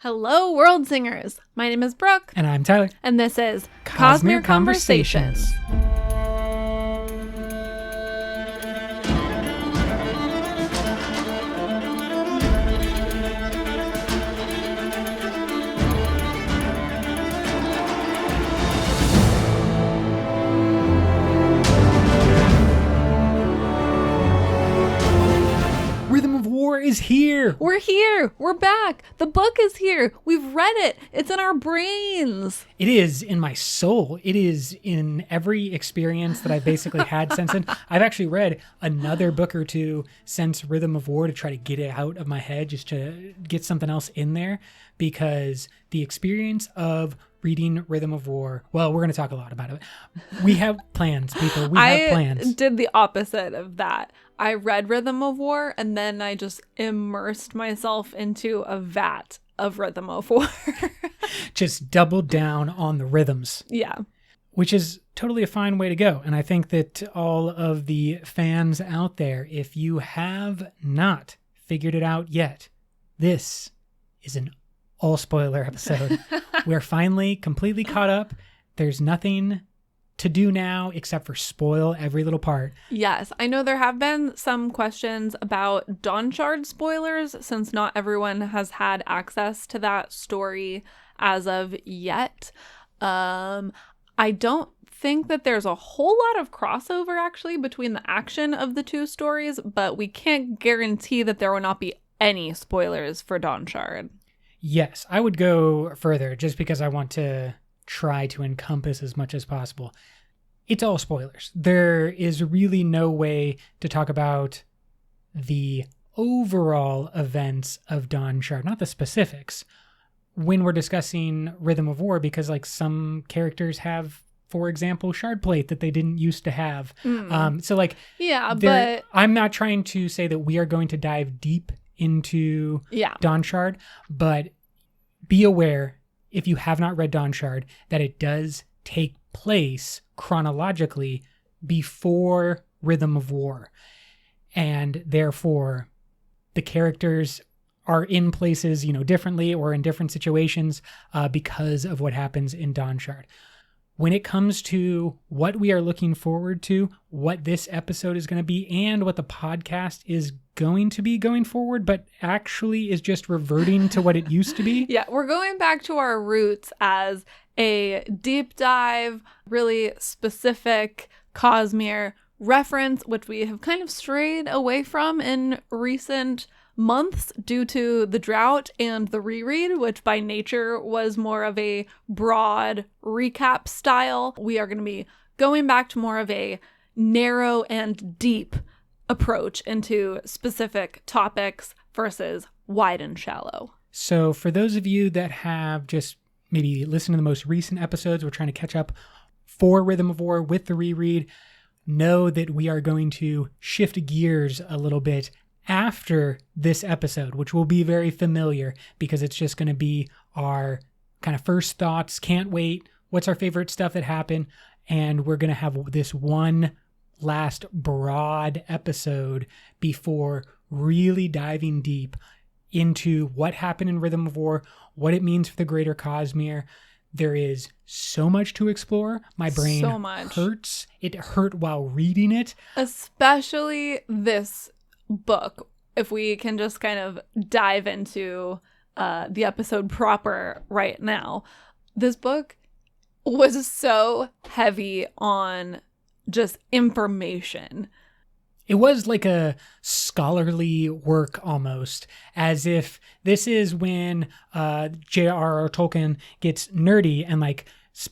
Hello, world singers. My name is Brooke. And I'm Tyler. And this is Cosmere Cosmere Conversations. Rhythm of War is here. We're here. We're back. The book is here. We've read it. It's in our brains. It is in my soul. It is in every experience that I've basically had since then. I've actually read another book or two since Rhythm of War to try to get it out of my head, just to get something else in there, because the experience of reading Rhythm of War, well, we're going to talk a lot about it. We have plans, people. We have plans. I did the opposite of that. I read Rhythm of War and then I just immersed myself into a vat of Rhythm of War. Just doubled down on the rhythms. Yeah. Which is totally a fine way to go. And I think that all of the fans out there, if you have not figured it out yet, this is an all spoiler episode. We're finally completely caught up. There's nothing to do now except for spoil every little part. Yes, I know there have been some questions about Dawnshard spoilers, since not everyone has had access to that story as of yet. I don't think that there's a whole lot of crossover actually between the action of the two stories, but we can't guarantee that there will not be any spoilers for Dawnshard. Yes, I would go further just because I want to try to encompass as much as possible. It's all spoilers. There is really no way to talk about the overall events of Dawnshard, not the specifics, when we're discussing Rhythm of War, because like some characters have, for example, shard plate that they didn't used to have. So like, yeah, but I'm not trying to say that we are going to dive deep into Dawnshard, but be aware, if you have not read Dawnshard, that it does take place chronologically before Rhythm of War. And therefore, the characters are in places, differently or in different situations because of what happens in Dawnshard. When it comes to what we are looking forward to, what this episode is going to be, and what the podcast is going to be going forward, but actually is just reverting to what it used to be. Yeah, we're going back to our roots as a deep dive, really specific Cosmere reference, which we have kind of strayed away from in recent months due to the drought and the reread, which by nature was more of a broad recap style. We are going to be going back to more of a narrow and deep approach into specific topics versus wide and shallow. So for those of you that have just maybe listened to the most recent episodes, we're trying to catch up for Rhythm of War with the reread, know that we are going to shift gears a little bit after this episode, which will be very familiar because it's just going to be our kind of first thoughts, can't wait, what's our favorite stuff that happened, and we're going to have this one last broad episode before really diving deep into what happened in Rhythm of War, what it means for the greater Cosmere. There is so much to explore. My brain hurts. It hurt while reading it. Especially this book, if we can just kind of dive into the episode proper right now. This book was so heavy on just information. It was like a scholarly work almost, as if this is when J.R.R. Tolkien gets nerdy and like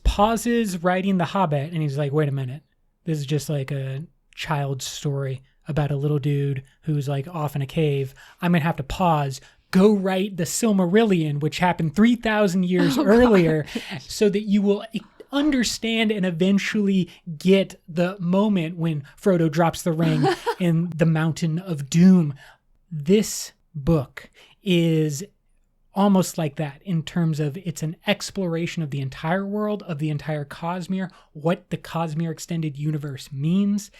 pauses writing The Hobbit and he's like, wait a minute, this is just like a child's story about a little dude who's like off in a cave. I'm going to have to pause, go write the Silmarillion, which happened 3,000 years earlier, so that you will understand and eventually get the moment when Frodo drops the ring in the Mountain of Doom. This book is almost like that in terms of it's an exploration of the entire world, of the entire Cosmere, what the Cosmere Extended Universe means.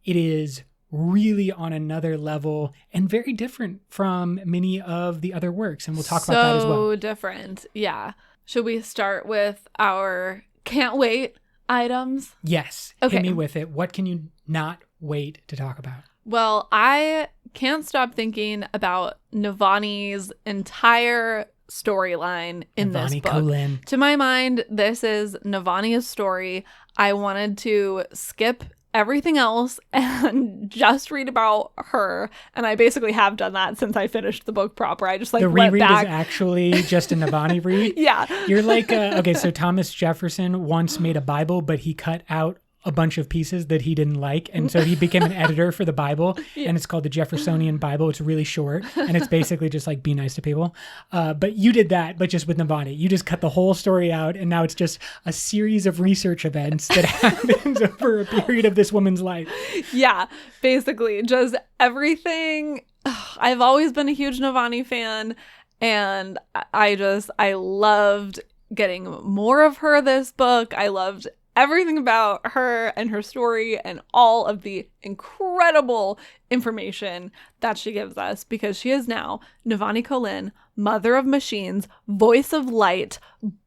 It is really on another level and very different from many of the other works. And we'll talk about that as well. So different. Yeah. Should we start with our can't wait items? Yes. Okay. Hit me with it. What can you not wait to talk about? Well, I can't stop thinking about Navani's entire storyline in this book. Colin. To my mind, this is Navani's story. I wanted to skip everything else and just read about her, and I basically have done that since I finished the book proper. I just like the went reread back. is actually just a Navani read. Yeah. You're like, okay, so Thomas Jefferson once made a Bible, but he cut out a bunch of pieces that he didn't like. And so he became an editor for the Bible, and it's called the Jeffersonian Bible. It's really short, and it's basically just like, be nice to people. But you did that, but just with Navani. You just cut the whole story out, and now it's just a series of research events that happens over a period of this woman's life. Yeah, basically just everything. I've always been a huge Navani fan, and I loved getting more of her this book. I loved everything about her and her story and all of the incredible information that she gives us, because she is now Navani Colin, mother of machines, voice of light,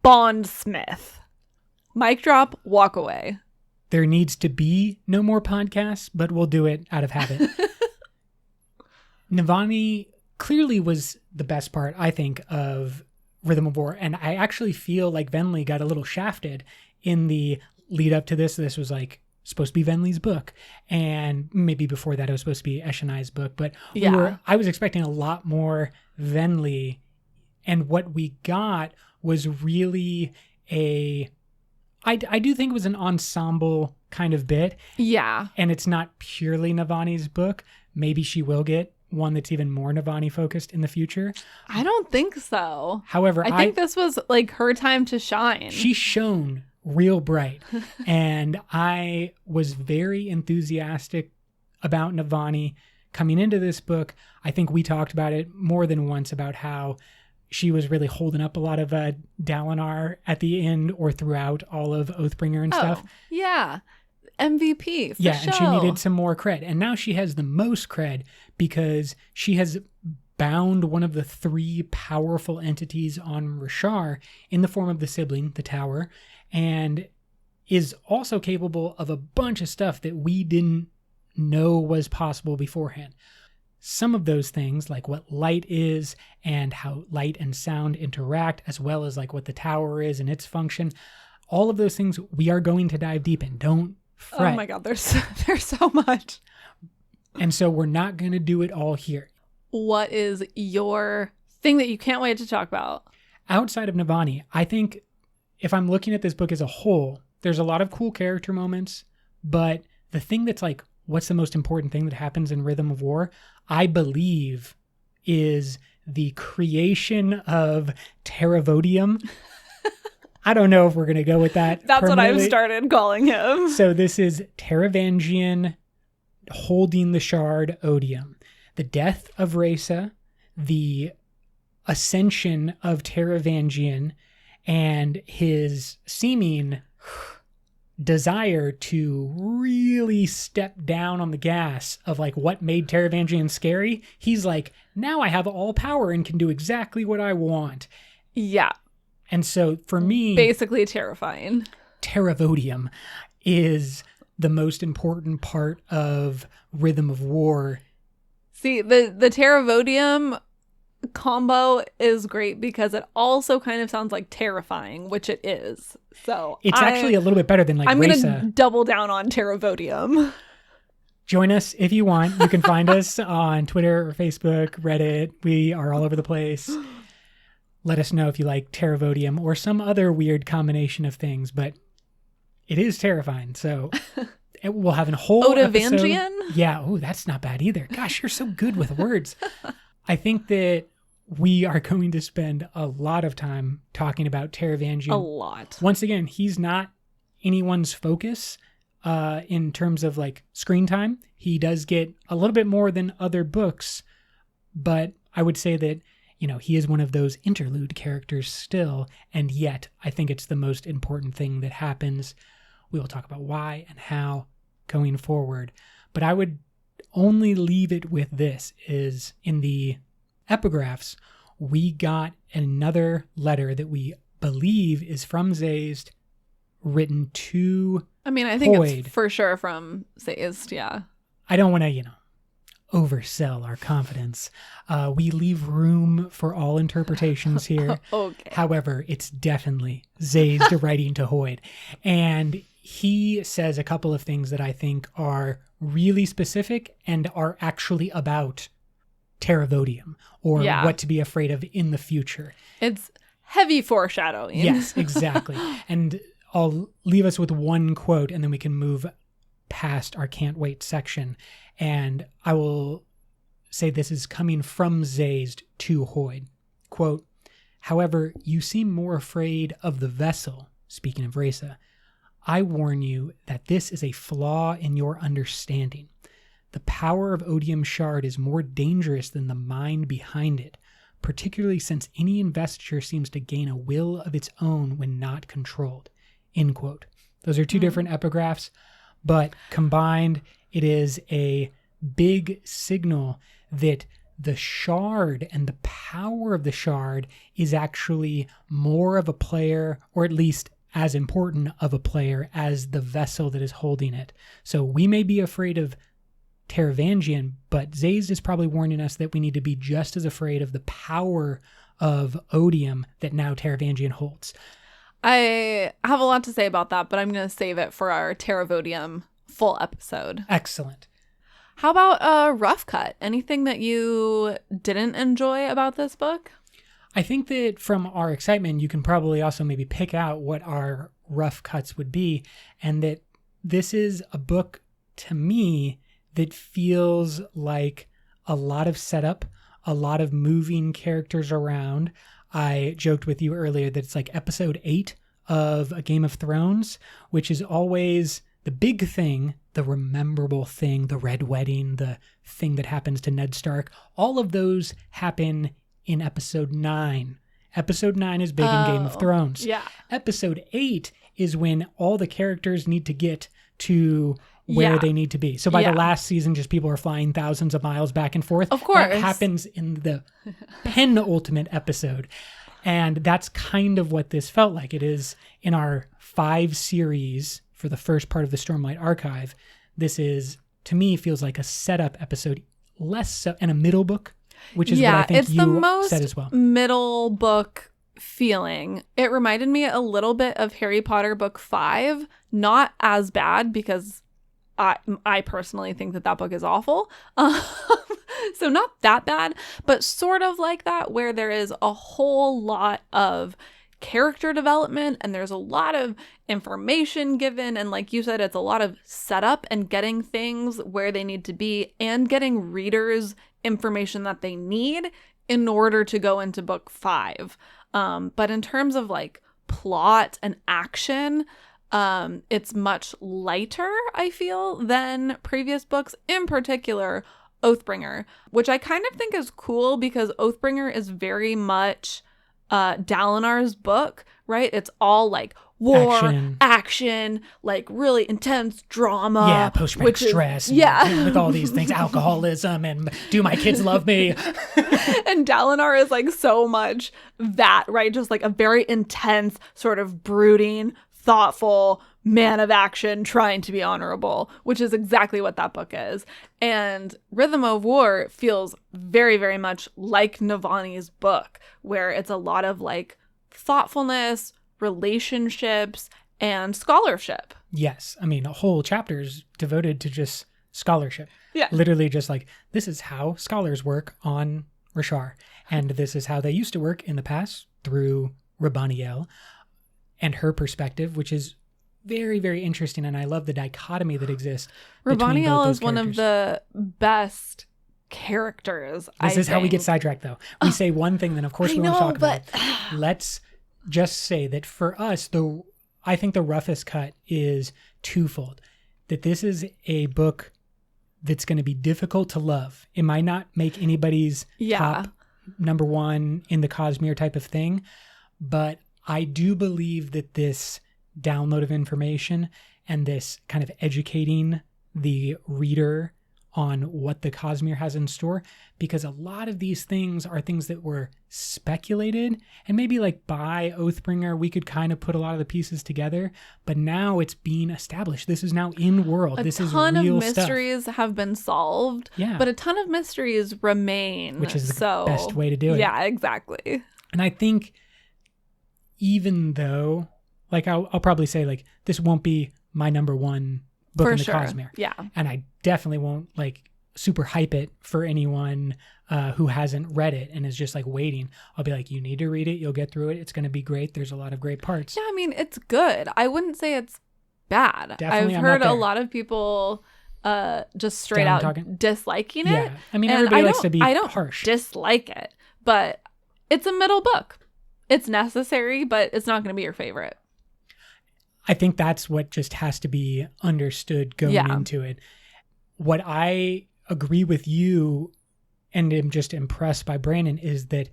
bondsmith. Mic drop, walk away. There needs to be no more podcasts, but we'll do it out of habit. Navani clearly was the best part, I think, of Rhythm of War. And I actually feel like Venley got a little shafted in the lead up to this. This was like supposed to be Venley's book, and maybe before that it was supposed to be Esh and I's book, but I was expecting a lot more Venley, and what we got was really I do think it was an ensemble kind of bit. Yeah. And it's not purely Navani's book. Maybe she will get one that's even more Navani focused in the future. I don't think so. However, I think this was like her time to shine. She shone real bright. And I was very enthusiastic about Navani coming into this book. I think we talked about it more than once about how she was really holding up a lot of Dalinar at the end or throughout all of Oathbringer and stuff. Yeah. MVP. For yeah, show. And she needed some more cred. And now she has the most cred because she has bound one of the three powerful entities on Rashar in the form of the sibling, the Tower, and is also capable of a bunch of stuff that we didn't know was possible beforehand. Some of those things, like what light is and how light and sound interact, as well as like what the tower is and its function, all of those things we are going to dive deep in. Don't fret. Oh my God, there's so much. And so we're not going to do it all here. What is your thing that you can't wait to talk about? Outside of Navani, I think if I'm looking at this book as a whole, there's a lot of cool character moments, but the thing that's like, what's the most important thing that happens in Rhythm of War, I believe, is the creation of Terravodium. I don't know if we're going to go with that. That's what I've started calling him. So this is Taravangian holding the shard Odium. The death of Rhaesa, the ascension of Taravangian, and his seeming desire to really step down on the gas of like what made Taravangian scary. He's like, now I have all power and can do exactly what I want. Yeah. And so for me, basically terrifying. Terravodium is the most important part of Rhythm of War. See, the Terravodium combo is great because it also kind of sounds like terrifying, which it is. So it's actually a little bit better than like I'm Rhaesa. going to double down on Terravodium. Join us if you want. You can find us on Twitter or Facebook, Reddit. We are all over the place. Let us know if you like Terravodium or some other weird combination of things, but it is terrifying. So we'll have a whole episode. Odavangian? Yeah. Oh, that's not bad either. Gosh, you're so good with words. I think that we are going to spend a lot of time talking about Taravangian. A lot. Once again, he's not anyone's focus in terms of like screen time. He does get a little bit more than other books, but I would say that, you know, he is one of those interlude characters still, and yet I think it's the most important thing that happens. We will talk about why and how going forward, but I would only leave it with this, is in the epigraphs, we got another letter that we believe is from Zazed, written to I mean, I think Hoyd. it's for sure from Zazed, yeah. I don't want to, oversell our confidence. We leave room for all interpretations here. Okay. However, it's definitely Zazed writing to Hoyd. And he says a couple of things that I think are really specific and are actually about Terravodium, or what to be afraid of in the future. It's heavy foreshadowing. Yes, exactly. And I'll leave us with one quote, and then we can move past our can't wait section. And I will say this is coming from Zazed to Hoyd. Quote, "However, you seem more afraid of the vessel," speaking of Reza. "I warn you that this is a flaw in your understanding. The power of Odium Shard is more dangerous than the mind behind it, particularly since any investiture seems to gain a will of its own when not controlled." End quote. Those are two different epigraphs, but combined, it is a big signal that the shard and the power of the shard is actually more of a player, or at least as important of a player as the vessel that is holding it. So we may be afraid of Taravangian, but Zazed is probably warning us that we need to be just as afraid of the power of Odium that now Taravangian holds. I have a lot to say about that, but I'm going to save it for our Terravodium full episode. Excellent. How about a rough cut? Anything that you didn't enjoy about this book? I think that from our excitement, you can probably also maybe pick out what our rough cuts would be, and that this is a book, to me, that feels like a lot of setup, a lot of moving characters around. I joked with you earlier that it's like episode 8 of A Game of Thrones, which is always the big thing, the rememberable thing, the Red Wedding, the thing that happens to Ned Stark. All of those happen in episode 9. Episode 9 is big in Game of Thrones. Yeah. Episode 8 is when all the characters need to get to where they need to be. So by the last season, just people are flying thousands of miles back and forth. Of course. That happens in the penultimate episode. And that's kind of what this felt like. It is in our 5 series for the first part of the Stormlight Archive. This is, to me, feels like a setup episode, less so, and a middle book, which is what I think it's you the most said as well. Middle book feeling. It reminded me a little bit of Harry Potter book 5. Not as bad, because I personally think that book is awful. So not that bad, but sort of like that, where there is a whole lot of character development and there's a lot of information given. And like you said, it's a lot of setup and getting things where they need to be and getting readers information that they need in order to go into book 5. But in terms of like plot and action, it's much lighter, I feel, than previous books, in particular Oathbringer, which I kind of think is cool because Oathbringer is very much Dalinar's book, right? It's all like war, action, like really intense drama. Yeah, post-traumatic stress. And with all these things, alcoholism, and do my kids love me? And Dalinar is like so much that, right? Just like a very intense, sort of brooding, thoughtful man of action trying to be honorable, which is exactly what that book is. And Rhythm of War feels very, very much like Navani's book, where it's a lot of like thoughtfulness, relationships, and scholarship. Yes. I mean, a whole chapter is devoted to just scholarship. Yeah. Literally just like, this is how scholars work on Rashar. And this is how they used to work in the past through Rabaniel and her perspective, which is very, very interesting. And I love the dichotomy that exists. Rabaniel is one of the best characters. This is how we get sidetracked, though. We say one thing, then of course we want to talk about it. Let's just say that for us, I think the roughest cut is twofold. That this is a book that's going to be difficult to love. It might not make anybody's top number one in the Cosmere type of thing, but I do believe that this download of information and this kind of educating the reader on what the Cosmere has in store, because a lot of these things are things that were speculated, and maybe like by Oathbringer we could kind of put a lot of the pieces together, but now it's being established. This is now in world. This is real stuff. A ton of mysteries have been solved, but a ton of mysteries remain, which is the best way to do it. Yeah, exactly. And I think even though, like, I'll probably say, like, this won't be my number one book in the Cosmere. Yeah. And I definitely won't, like, super hype it for anyone who hasn't read it and is just, like, waiting. I'll be like, you need to read it. You'll get through it. It's going to be great. There's a lot of great parts. Yeah, I mean, it's good. I wouldn't say it's bad. Definitely, I've heard a lot of people just straight out disliking it. Yeah. I mean, everybody likes to be harsh. I don't dislike it, but it's a middle book. It's necessary, but it's not going to be your favorite. I think that's what just has to be understood going into it. What I agree with you and am just impressed by Brandon is that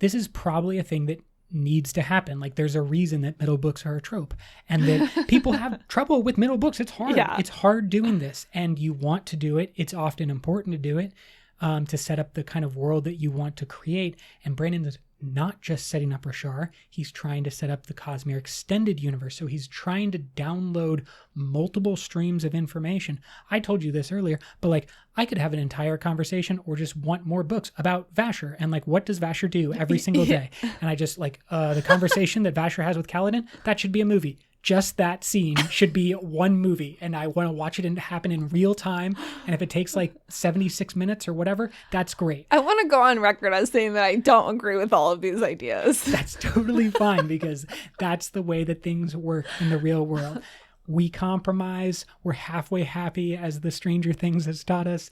this is probably a thing that needs to happen. Like, there's a reason that middle books are a trope, and that people have trouble with middle books. It's hard. Yeah. It's hard doing this, and you want to do it. It's often important to do it to set up the kind of world that you want to create. And Brandon is not just setting up Rashar, he's trying to set up the Cosmere extended universe. So he's trying to download multiple streams of information. I told you this earlier, but like, I could have an entire conversation or just want more books about Vasher and like, what does Vasher do every single day? And I just like the conversation that Vasher has with Kaladin, that should be a movie. Just that scene should be one movie, and I want to watch it happen in real time. And if it takes like 76 minutes or whatever, that's great. I want to go on record as saying that I don't agree with all of these ideas. That's totally fine, because that's the way that things work in the real world. We compromise. We're halfway happy, as the Stranger Things has taught us.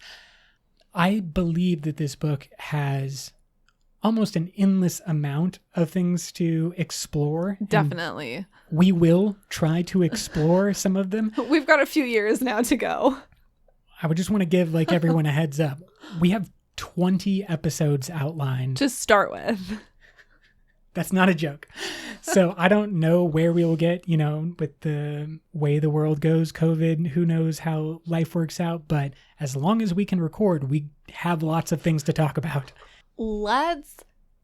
I believe that this book has almost an endless amount of things to explore. Definitely. We will try to explore some of them. We've got a few years now to go. I would just want to give like everyone a heads up. We have 20 episodes outlined. To start with. That's not a joke. So I don't know where we will get, with the way the world goes, COVID, who knows how life works out. But as long as we can record, we have lots of things to talk about. Let's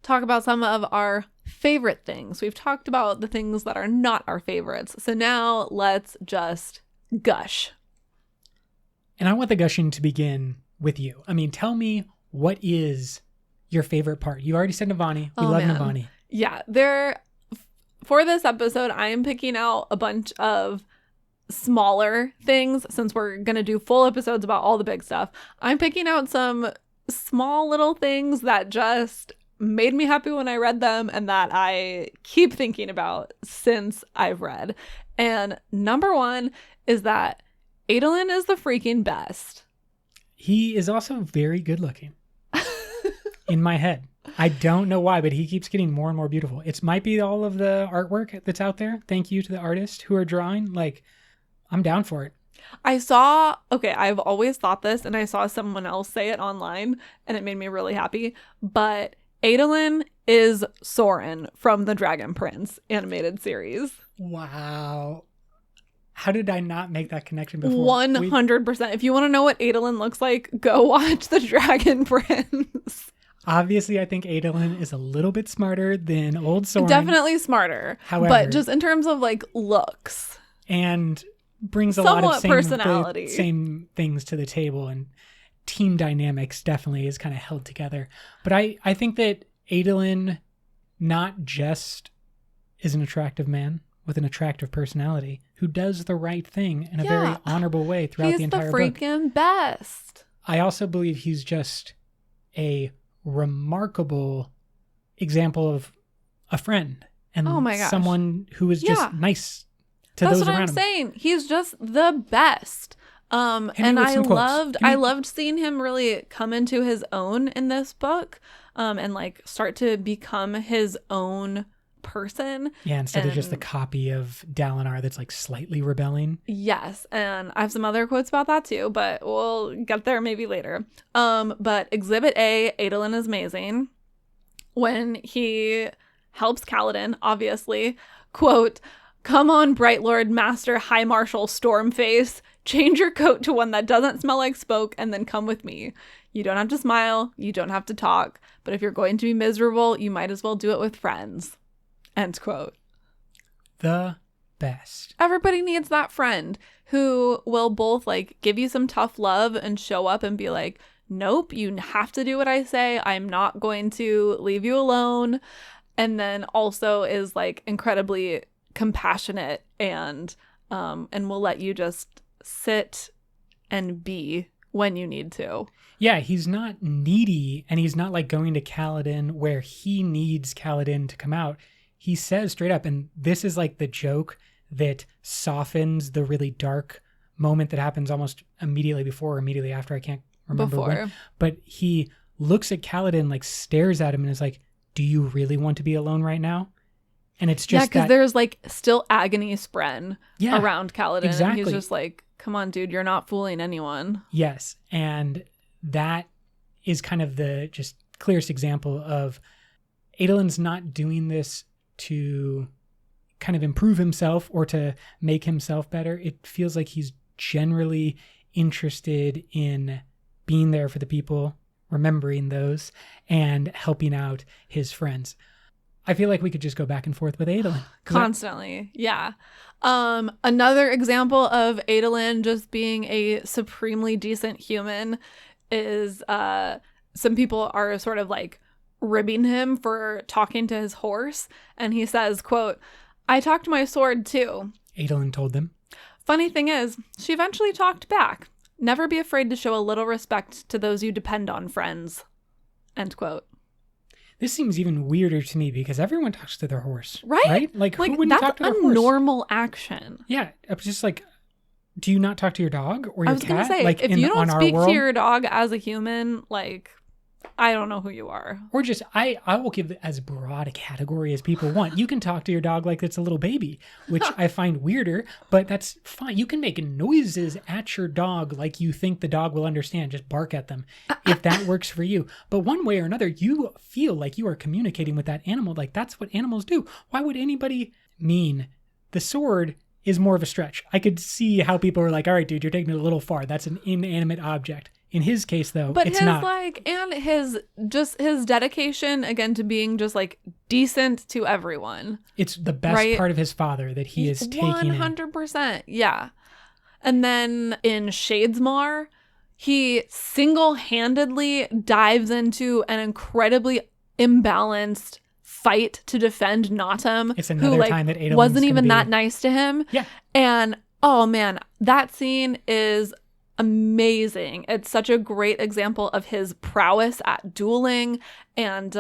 talk about some of our favorite things. We've talked about the things that are not our favorites. So now let's just gush. And I want the gushing to begin with you. I mean, tell me, what is your favorite part? You already said Navani. We love Navani. Yeah, for this episode, I am picking out a bunch of smaller things since we're going to do full episodes about all the big stuff. I'm picking out some small little things that just made me happy when I read them and that I keep thinking about since I've read. And number one is that Adolin is the freaking best. He is also very good looking in my head. I don't know why, but he keeps getting more and more beautiful. It might be all of the artwork that's out there. Thank you to the artists who are drawing. Like, I'm down for it. I've always thought this, and I saw someone else say it online, and it made me really happy. But Adolin is Soren from the Dragon Prince animated series. Wow. How did I not make that connection before? 100%. If you want to know what Adolin looks like, go watch the Dragon Prince. Obviously, I think Adolin is a little bit smarter than old Soren. Definitely smarter. However, but just in terms of like looks. And brings a lot of personality. Same things to the table, and team dynamics definitely is kind of held together. But I think that Adolin not just is an attractive man with an attractive personality who does the right thing in a very honorable way throughout the entire book. He's the freaking best. I also believe he's just a remarkable example of a friend and someone who is just nice to those around him. That's what I'm saying. He's just the best. And I loved seeing him really come into his own in this book, and like start to become his own person. Yeah, instead of just the copy of Dalinar that's like slightly rebelling. Yes, and I have some other quotes about that too, but we'll get there maybe later. But Exhibit A, Adolin is amazing. When he helps Kaladin, obviously, quote, "Come on, Bright Lord Master High Marshal Stormface, Change your coat to one that doesn't smell like smoke and then come with me. You don't have to smile. You don't have to talk. But if you're going to be miserable, you might as well do it with friends. End quote. The best. Everybody needs that friend who will both like give you some tough love and show up and be like, nope, you have to do what I say. I'm not going to leave you alone. And then also is like incredibly compassionate and will let you just sit and be when you need to. Yeah, he's not needy, and he's not like going to Kaladin where he needs Kaladin to come out. He says straight up, and this is like the joke that softens the really dark moment that happens almost immediately before or immediately after. I can't remember when. But he looks at Kaladin, like stares at him and is like, do you really want to be alone right now? And it's just because there's like still agony spren around Kaladin. Exactly. And he's just like, come on, dude, you're not fooling anyone. Yes. And that is kind of the just clearest example of Adolin's not doing this to kind of improve himself or to make himself better. It feels like he's generally interested in being there for the people, remembering those, and helping out his friends. I feel like we could just go back and forth with Adolin. Constantly. Yeah. Another example of Adolin just being a supremely decent human is some people are sort of like ribbing him for talking to his horse. And he says, quote, I talked to my sword too. Adolin told them. Funny thing is, she eventually talked back. Never be afraid to show a little respect to those you depend on, friends. End quote. This seems even weirder to me because everyone talks to their horse. Right? Like who wouldn't talk to their horse? That's a normal action. Yeah. I was just like, do you not talk to your dog or your cat? I was going to say, like if you don't speak to your dog as a human, like, I don't know who you are. Or just, I will give as broad a category as people want. You can talk to your dog like it's a little baby, which I find weirder, but that's fine. You can make noises at your dog like you think the dog will understand. Just bark at them if that works for you. But one way or another, you feel like you are communicating with that animal. Like that's what animals do. Why would anybody mean the sword is more of a stretch? I could see how people are like, all right, dude, you're taking it a little far. That's an inanimate object. In his case, though, but it's his not. And his dedication again to being just like decent to everyone. It's the best part of his father that he is taking 100%. Yeah. And then in Shadesmar, he single-handedly dives into an incredibly imbalanced fight to defend Notum. It's another time that Adolin's wasn't even that nice to him. Yeah. And oh man, that scene is amazing. It's such a great example of his prowess at dueling and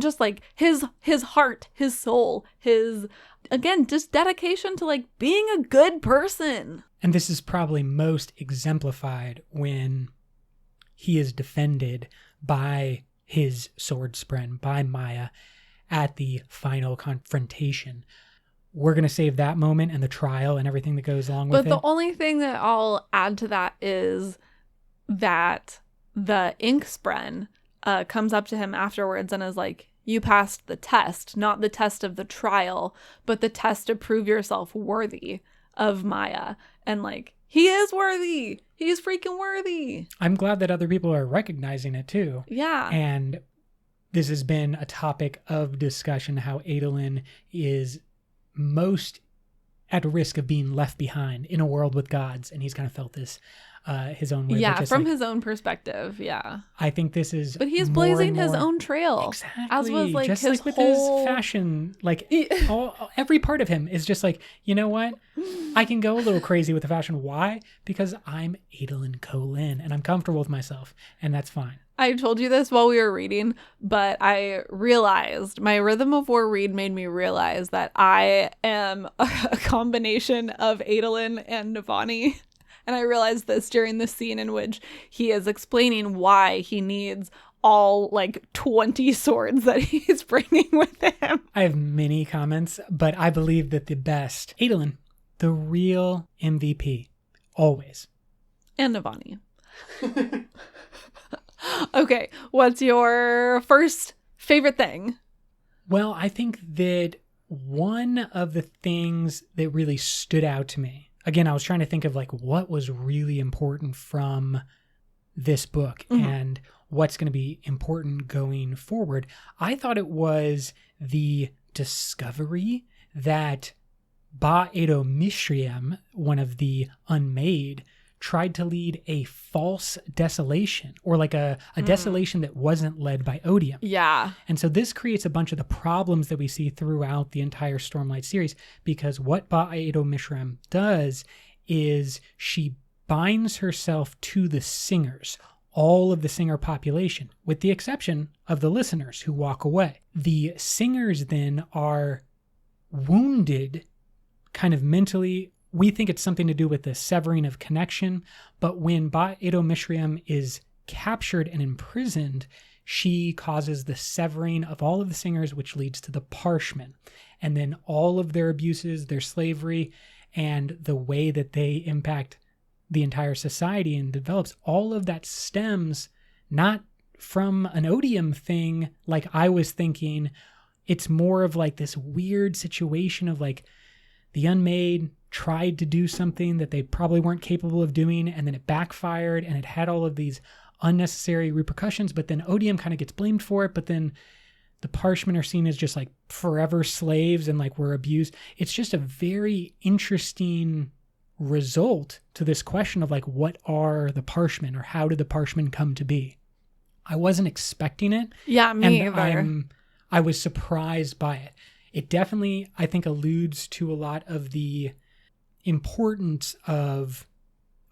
just like his heart, his soul, his, again, just dedication to like being a good person. And this is probably most exemplified when he is defended by his sword spren, by Maya, at the final confrontation. We're going to save that moment and the trial and everything that goes along with it. But the only thing that I'll add to that is that the ink spren comes up to him afterwards and is like, you passed the test, not the test of the trial, but the test to prove yourself worthy of Maya. And like, he is worthy. He's freaking worthy. I'm glad that other people are recognizing it too. Yeah. And this has been a topic of discussion, how Adolin is most at risk of being left behind in a world with gods, and he's kind of felt this his own way. Yeah, from his own perspective. Yeah, I think this is. But he's blazing his own trail. Exactly. As was like just his like with whole his fashion, like every part of him is just like, you know what? I can go a little crazy with the fashion. Why? Because I'm Adolin Colin, and I'm comfortable with myself, and that's fine. I told you this while we were reading, but I realized my Rhythm of War read made me realize that I am a combination of Adolin and Navani. And I realized this during the scene in which he is explaining why he needs all like 20 swords that he's bringing with him. I have many comments, but I believe that the best, Adolin, the real MVP, always. And Navani. Okay, what's your first favorite thing? Well, I think that one of the things that really stood out to me again, I was trying to think of like what was really important from this book and what's going to be important going forward. I thought it was the discovery that Ba Edo Mishriam, one of the Unmade, tried to lead a false desolation, or like a desolation that wasn't led by Odium. Yeah. And so this creates a bunch of the problems that we see throughout the entire Stormlight series, because what Ba Edo Mishram does is she binds herself to the singers, all of the singer population, with the exception of the listeners who walk away. The singers then are wounded kind of mentally. We think it's something to do with the severing of connection, but when Ba Edo Mishriam is captured and imprisoned, she causes the severing of all of the singers, which leads to the Parshmen. And then all of their abuses, their slavery, and the way that they impact the entire society and develops, all of that stems not from an Odium thing like I was thinking. It's more of like this weird situation of like the Unmade tried to do something that they probably weren't capable of doing, and then it backfired, and it had all of these unnecessary repercussions, but then Odium kind of gets blamed for it, but then the Parshmen are seen as just like forever slaves and like were abused. It's just a very interesting result to this question of like, what are the Parshmen, or how did the Parshmen come to be? I wasn't expecting it. Yeah, me either. I was surprised by it. It definitely, I think, alludes to a lot of the importance of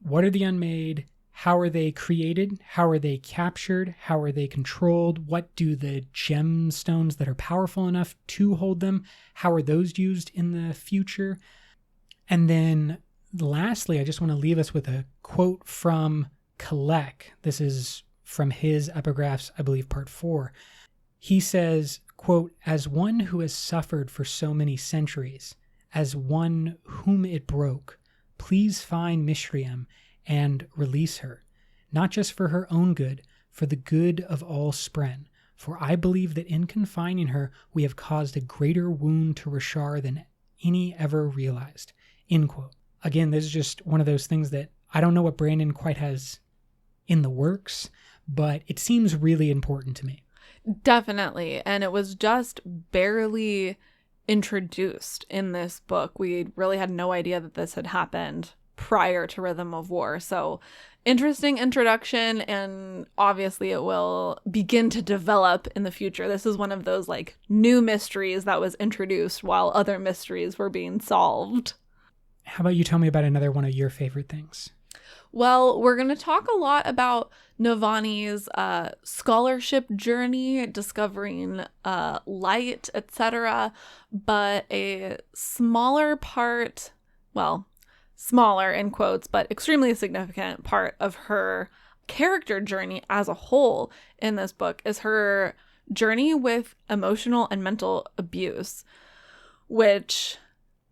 what are the Unmade, how are they created, how are they captured, how are they controlled, what do the gemstones that are powerful enough to hold them, how are those used in the future? And then lastly, I just want to leave us with a quote from Kalek. This is from his epigraphs, I believe, part 4. He says, quote, "As one who has suffered for so many centuries, as one whom it broke, please find Mishriam and release her, not just for her own good, for the good of all Spren. For I believe that in confining her, we have caused a greater wound to Rashar than any ever realized." End quote. Again, this is just one of those things that I don't know what Brandon quite has in the works, but it seems really important to me. Definitely. And it was just barely introduced in this book. We really had no idea that this had happened prior to Rhythm of War. So interesting introduction, and obviously it will begin to develop in the future. This is one of those like new mysteries that was introduced while other mysteries were being solved. How about you tell me about another one of your favorite things? Well, we're going to talk a lot about Navani's scholarship journey, discovering light, etc. But a smaller part, well, smaller in quotes, but extremely significant part of her character journey as a whole in this book is her journey with emotional and mental abuse, which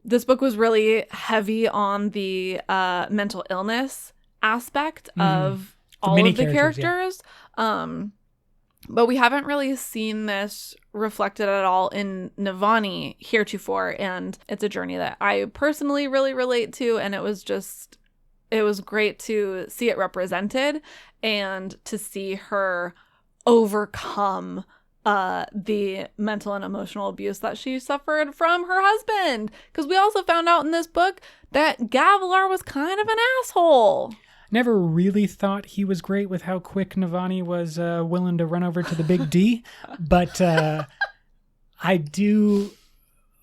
this book was really heavy on the mental illness aspect of all of the characters. Yeah. But we haven't really seen this reflected at all in Navani heretofore, and it's a journey that I personally really relate to, and it was great to see it represented and to see her overcome the mental and emotional abuse that she suffered from her husband. Because we also found out in this book that Gavilar was kind of an asshole. Never really thought he was great with how quick Navani was willing to run over to the big D, but I do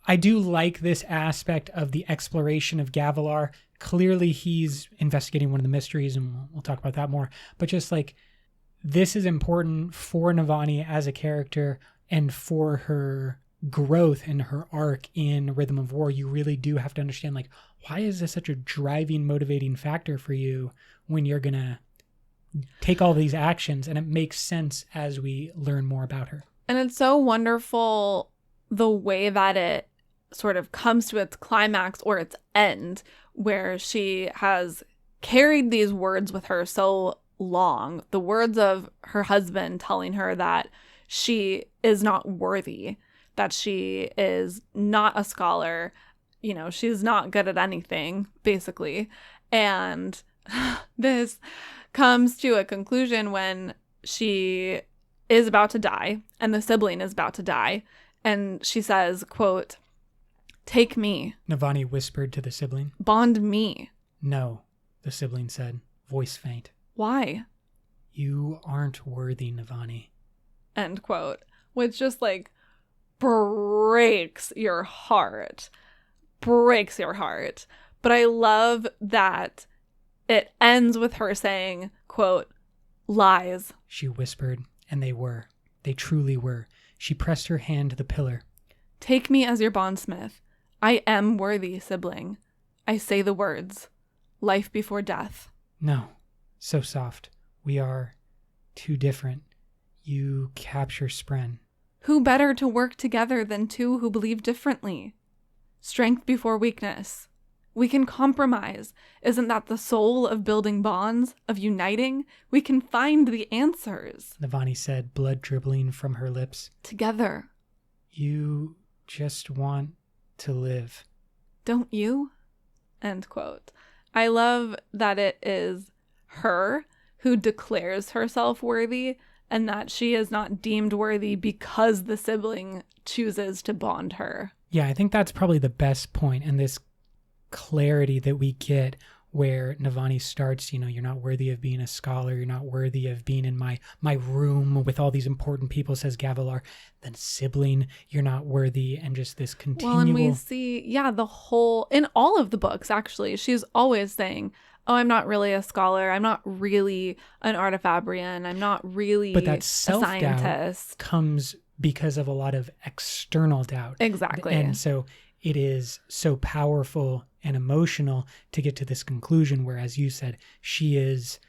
like this aspect of the exploration of Gavilar. Clearly, he's investigating one of the mysteries, and we'll talk about that more. But just like, this is important for Navani as a character and for her growth and her arc in Rhythm of War. You really do have to understand, like, why is this such a driving, motivating factor for you when you're going to take all these actions? And it makes sense as we learn more about her. And it's so wonderful the way that it sort of comes to its climax or its end, where she has carried these words with her so long, the words of her husband telling her that she is not worthy, that she is not a scholar, you know, she's not good at anything, basically. And this comes to a conclusion when she is about to die and the sibling is about to die. And she says, quote, "Take me." Navani whispered to the sibling. "Bond me." "No," the sibling said, voice faint. "Why?" "You aren't worthy, Navani." End quote. Which just like breaks your heart. Breaks your heart. But I love that it ends with her saying, quote, "Lies." She whispered, and they were. They truly were. She pressed her hand to the pillar. "Take me as your bondsmith. I am worthy, sibling. I say the words. Life before death." "No." So soft. "We are too different. You capture Spren." "Who better to work together than two who believe differently? Strength before weakness. We can compromise. Isn't that the soul of building bonds, of uniting? We can find the answers. Navani said, blood dribbling from her lips. Together. You just want to live. Don't you?" End quote. I love that it is her who declares herself worthy and that she is not deemed worthy because the sibling chooses to bond her. Yeah, I think that's probably the best point, and this clarity that we get where Navani starts, you're not worthy of being a scholar, you're not worthy of being in my room with all these important people, says Gavilar. Then sibling, you're not worthy, and just this continual... Well, and we see, the whole, in all of the books, actually, she's always saying, oh, I'm not really a scholar, I'm not really an artifabrian, I'm not really but that a self-doubt scientist. Comes because of a lot of external doubt. Exactly. And so it is so powerful and emotional to get to this conclusion where, as you said, she is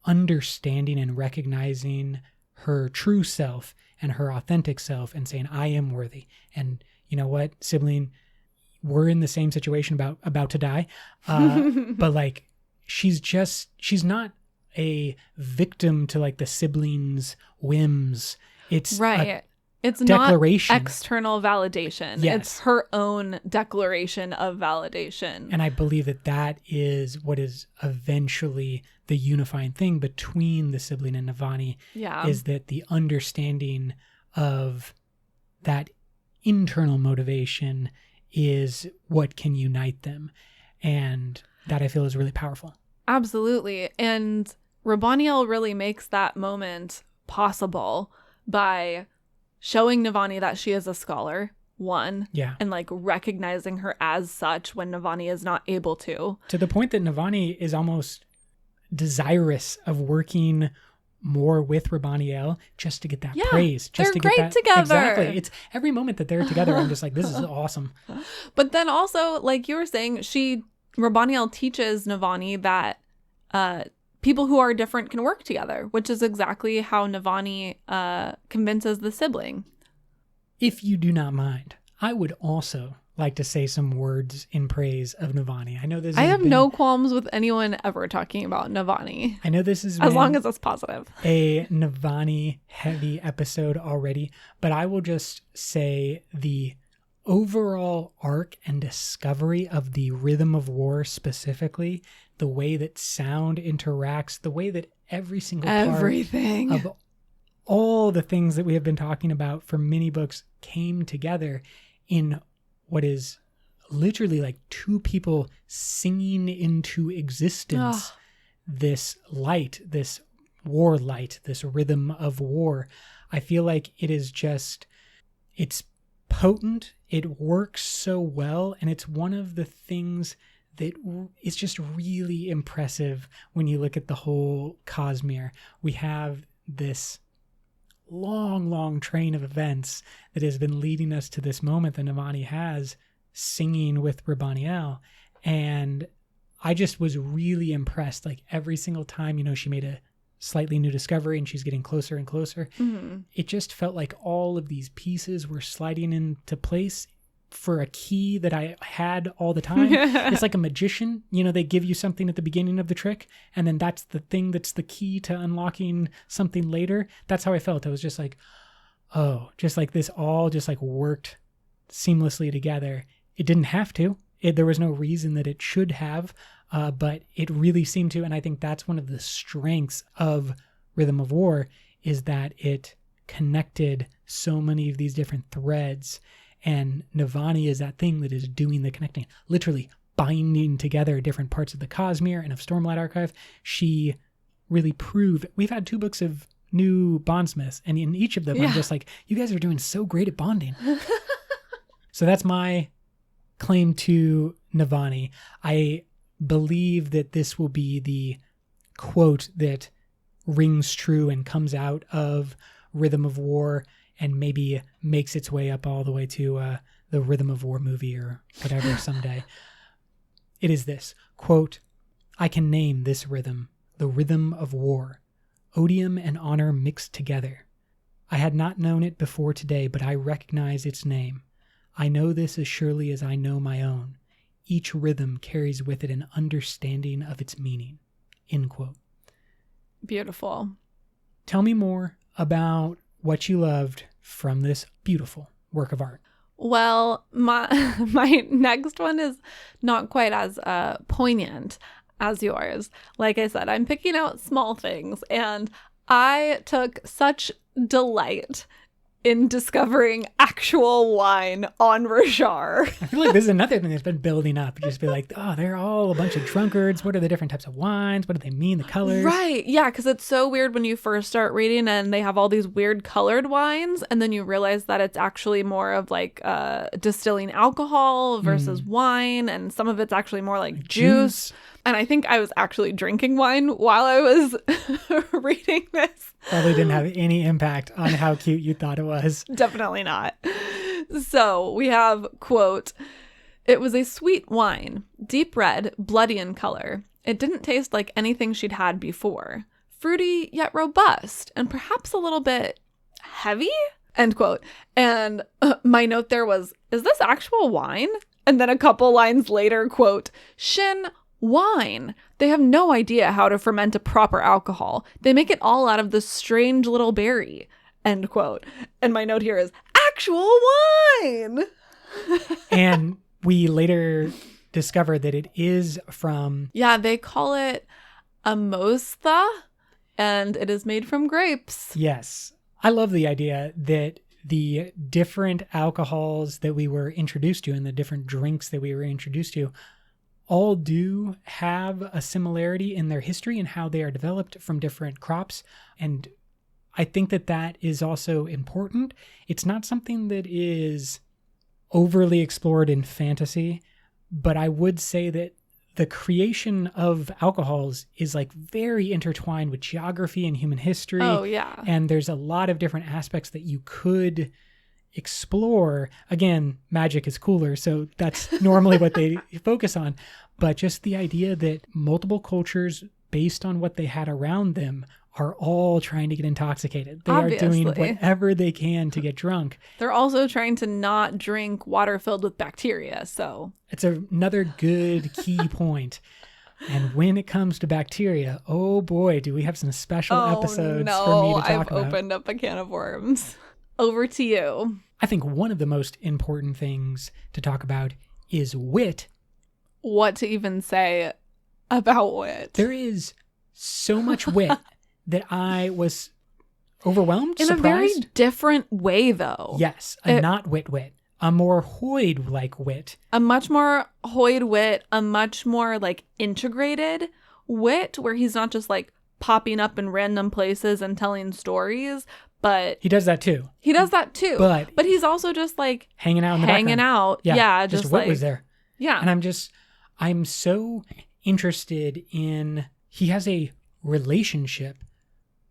understanding and recognizing her true self and her authentic self and saying, I am worthy. And you know what, sibling, we're in the same situation about to die. But like, she's not a victim to like the siblings' whims. It's right. It's declaration. Not external validation. Yes. It's her own declaration of validation. And I believe that is what is eventually the unifying thing between the sibling and Navani. Yeah. Is that the understanding of that internal motivation is what can unite them. And that I feel is really powerful. Absolutely. And Rabaniel really makes that moment possible by showing Navani that she is a scholar, one, and like recognizing her as such when Navani is not able to. To the point that Navani is almost desirous of working more with Rabaniel just to get that praise. Just they're to great get that together. Exactly. It's every moment that they're together, I'm just like, this is awesome. But then also, like you were saying, Rabaniel teaches Navani that people who are different can work together, which is exactly how Navani convinces the sibling. If you do not mind, I would also like to say some words in praise of Navani. I know this. I have no qualms with anyone ever talking about Navani. I know this is as long as it's positive. A Navani heavy episode already, but I will just say the overall arc and discovery of the rhythm of war, specifically the way that sound interacts, the way that every single everything part of all the things that we have been talking about for many books came together in what is literally like two people singing into existence this light, this war light, this rhythm of war. I feel like it is just, it's potent, it works so well, and it's one of the things that is just really impressive when you look at the whole Cosmere. We have this long train of events that has been leading us to this moment that Navani has singing with Rabaniel, and I just was really impressed. Like every single time, she made a slightly new discovery and she's getting closer and closer. Mm-hmm. It just felt like all of these pieces were sliding into place for a key that I had all the time. It's like a magician, they give you something at the beginning of the trick, and then that's the thing that's the key to unlocking something later. That's how I felt. I was just like, oh, just like this all just like worked seamlessly together. It didn't have to. There was no reason that it should have, but it really seemed to. And I think that's one of the strengths of Rhythm of War, is that it connected so many of these different threads. And Navani is that thing that is doing the connecting, literally binding together different parts of the Cosmere and of Stormlight Archive. She really proved. We've had 2 books of new bondsmiths, and in each of them, I'm just like, you guys are doing so great at bonding. So that's my claim to Navani. I believe that this will be the quote that rings true and comes out of Rhythm of War and maybe makes its way up all the way to the Rhythm of War movie or whatever someday. It is this, quote, "I can name this rhythm, the rhythm of war, odium and honor mixed together. I had not known it before today, but I recognize its name. I know this as surely as I know my own. Each rhythm carries with it an understanding of its meaning." End quote. Beautiful. Tell me more about what you loved from this beautiful work of art. Well, my next one is not quite as poignant as yours. Like I said, I'm picking out small things, and I took such delight in discovering actual wine on Rashar. I feel like this is another thing that's been building up. Just be like, oh, they're all a bunch of drunkards. What are the different types of wines? What do they mean? The colors? Right. Yeah, because it's so weird when you first start reading and they have all these weird colored wines, and then you realize that it's actually more of like distilling alcohol versus wine, and some of it's actually more like juice. And I think I was actually drinking wine while I was reading this. Probably didn't have any impact on how cute you thought it was. Definitely not. So we have, quote, "It was a sweet wine, deep red, bloody in color. It didn't taste like anything she'd had before. Fruity yet robust, and perhaps a little bit heavy?" End quote. And my note there was, is this actual wine? And then a couple lines later, quote, "Shin, wine. They have no idea how to ferment a proper alcohol. They make it all out of this strange little berry." End quote. And my note here is actual wine. And we later discovered that it is from... Yeah, they call it amostha, and it is made from grapes. Yes. I love the idea that the different alcohols that we were introduced to and the different drinks that we were introduced to all do have a similarity in their history and how they are developed from different crops. And I think that that is also important. It's not something that is overly explored in fantasy, but I would say that the creation of alcohols is like very intertwined with geography and human history. Oh, yeah. And there's a lot of different aspects that you could explore. Again, magic is cooler, so that's normally what they focus on. But just the idea that multiple cultures, based on what they had around them, are all trying to get intoxicated. They Obviously. are doing whatever they can to get drunk. They're also trying to not drink water filled with bacteria, so... It's another good key point. And when it comes to bacteria, oh boy, do we have some special episodes for me to talk about. I've opened up a can of worms. Over to you. I think one of the most important things to talk about is wit. What to even say about wit? There is so much wit that I was overwhelmed, in surprised. A very different way, though. Yes, not wit. A more Hoyd-like wit. A much more Hoyd wit, a much more like integrated wit, where he's not just like popping up in random places and telling stories, but he does that too. But he's also just like hanging out in the background. Yeah, just wit like, was there. Yeah. And I'm so interested in, he has a relationship.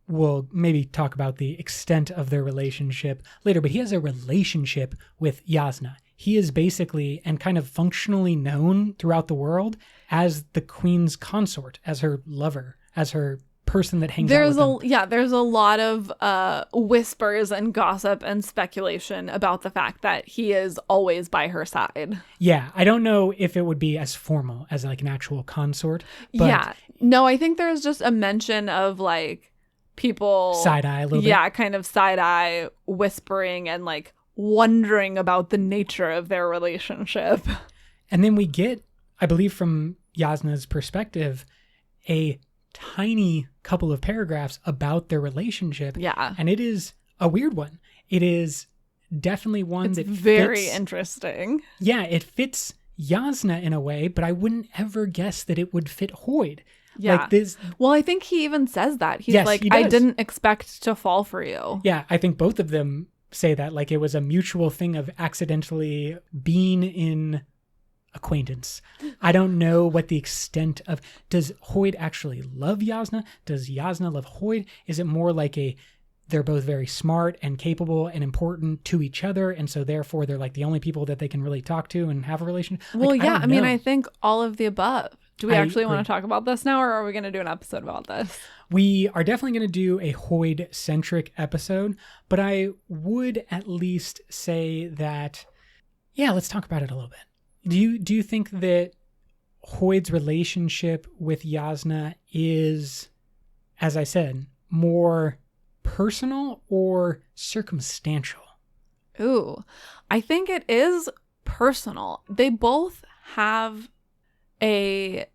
We'll maybe talk about the extent of their relationship later, but he has a relationship with Yasna. He is basically and kind of functionally known throughout the world as the queen's consort, as her lover, as her person that hangs out with them. There's a lot of whispers and gossip and speculation about the fact that he is always by her side. Yeah, I don't know if it would be as formal as like an actual consort. But yeah, no, I think there's just a mention of like people side-eye a little bit. Yeah, kind of side-eye whispering and like wondering about the nature of their relationship. And then we get, I believe from Yasna's perspective, a tiny couple of paragraphs about their relationship. Yeah. And it is a weird one. It is definitely one It's that very fits, interesting. Yeah, it fits Yasna in a way, but I wouldn't ever guess that it would fit Hoyd. Yeah. Like this. Well, I think he even says that. He's Yes, like, he I does. didn't expect to fall for you. Yeah, I think both of them say that. Like it was a mutual thing of accidentally being in acquaintance. I don't know what the extent of, does Hoyd actually love Yasna? Does Yasna love Hoyd? Is it more like they're both very smart and capable and important to each other, and so therefore they're like the only people that they can really talk to and have a relationship? Well, Like, yeah, I mean, know. I think all of the above. Do we I actually want agree. to talk about this now, or are we going to do an episode about this? We are definitely going to do a Hoyd-centric episode, but I would at least say that, yeah, let's talk about it a little bit. Do you think that Hoyd's relationship with Yasna is, as I said, more personal or circumstantial? Ooh, I think it is personal. They both have an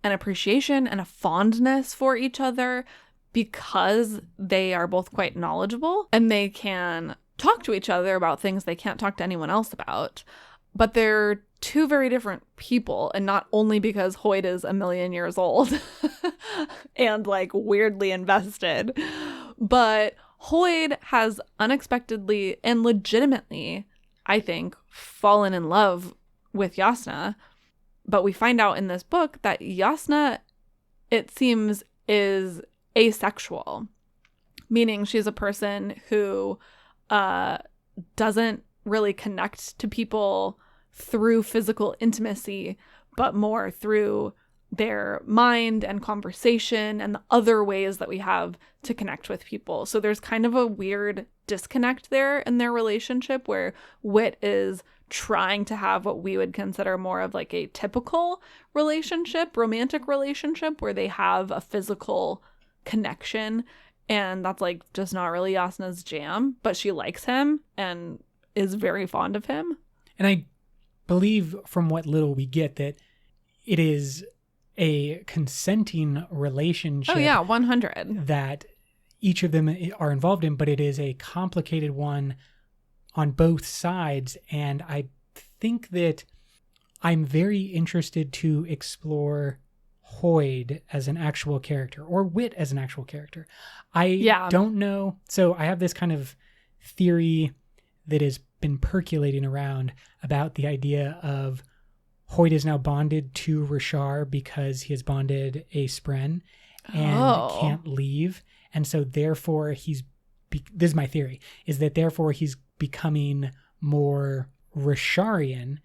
appreciation and a fondness for each other because they are both quite knowledgeable and they can talk to each other about things they can't talk to anyone else about. But they're two very different people, and not only because Hoyd is a million years old and like weirdly invested, but Hoyd has unexpectedly and legitimately, I think, fallen in love with Yasna. But we find out in this book that Yasna, it seems, is asexual, meaning she's a person who doesn't really connect to people through physical intimacy, but more through their mind and conversation and the other ways that we have to connect with people. So there's kind of a weird disconnect there in their relationship where Wit is trying to have what we would consider more of like a typical relationship, romantic relationship, where they have a physical connection, and that's like just not really Yasna's jam, but she likes him and is very fond of him. And I believe from what little we get that it is a consenting relationship. Oh yeah, 100. That each of them are involved in, but it is a complicated one on both sides. And I think that I'm very interested to explore Hoyd as an actual character, or Wit as an actual character. I don't know. So I have this kind of theory that has been percolating around about the idea of Hoyd is now bonded to Rashar because he has bonded a Spren and can't leave. And so therefore this is my theory, is that therefore he's becoming more Rasharian,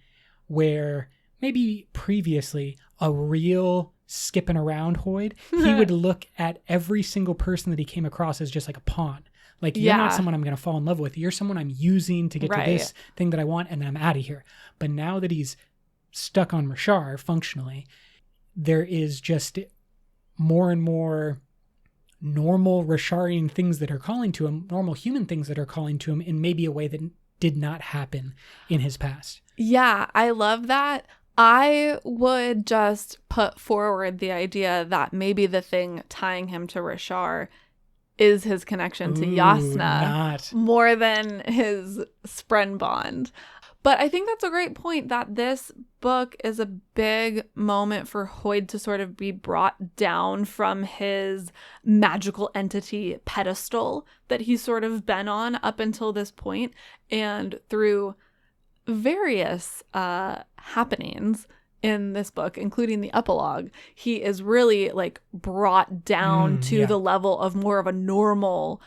where maybe previously a real skipping around Hoyd, he would look at every single person that he came across as just like a pawn. Like, you're not someone I'm going to fall in love with. You're someone I'm using to get to this thing that I want, and then I'm out of here. But now that he's stuck on Rashar functionally, there is just more and more normal Rasharian things that are calling to him, normal human things that are calling to him in maybe a way that did not happen in his past. Yeah, I love that. I would just put forward the idea that maybe the thing tying him to Rashar is his connection to Yasna more than his Spren bond. But I think that's a great point, that this book is a big moment for Hoyd to sort of be brought down from his magical entity pedestal that he's sort of been on up until this point, and through various happenings in this book, including the epilogue, he is really like brought down to the level of more of a normal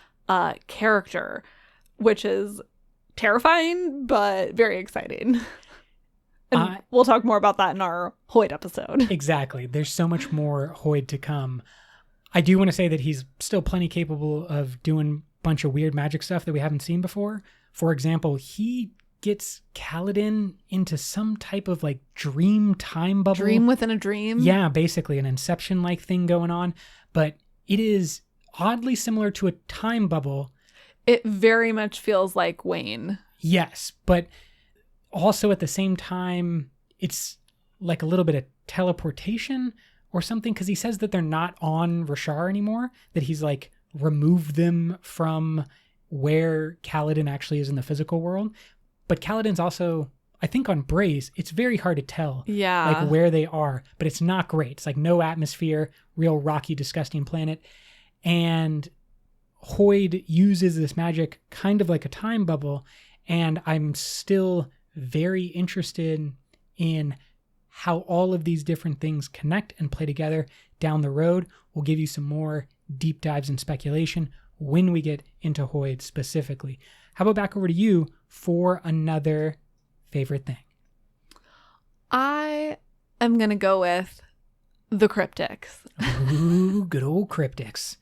character, which is terrifying but very exciting. And we'll talk more about that in our Hoyd episode. Exactly. There's so much more Hoyd to come. I do want to say that he's still plenty capable of doing a bunch of weird magic stuff that we haven't seen before. For example, he gets Kaladin into some type of like dream time bubble. Dream within a dream? Yeah, basically an Inception-like thing going on. But it is oddly similar to a time bubble. It very much feels like Wayne. Yes, but also at the same time, it's like a little bit of teleportation or something, because he says that they're not on Rashar anymore, that he's like removed them from where Kaladin actually is in the physical world. But Kaladin's also, I think, on Braze. It's very hard to tell like where they are, but it's not great. It's like no atmosphere, real rocky, disgusting planet. And Hoyd uses this magic kind of like a time bubble, and I'm still very interested in how all of these different things connect and play together down the road. We'll give you some more deep dives and speculation when we get into Hoyd specifically. How about back over to you for another favorite thing? I am going to go with the cryptics. Ooh, good old cryptics.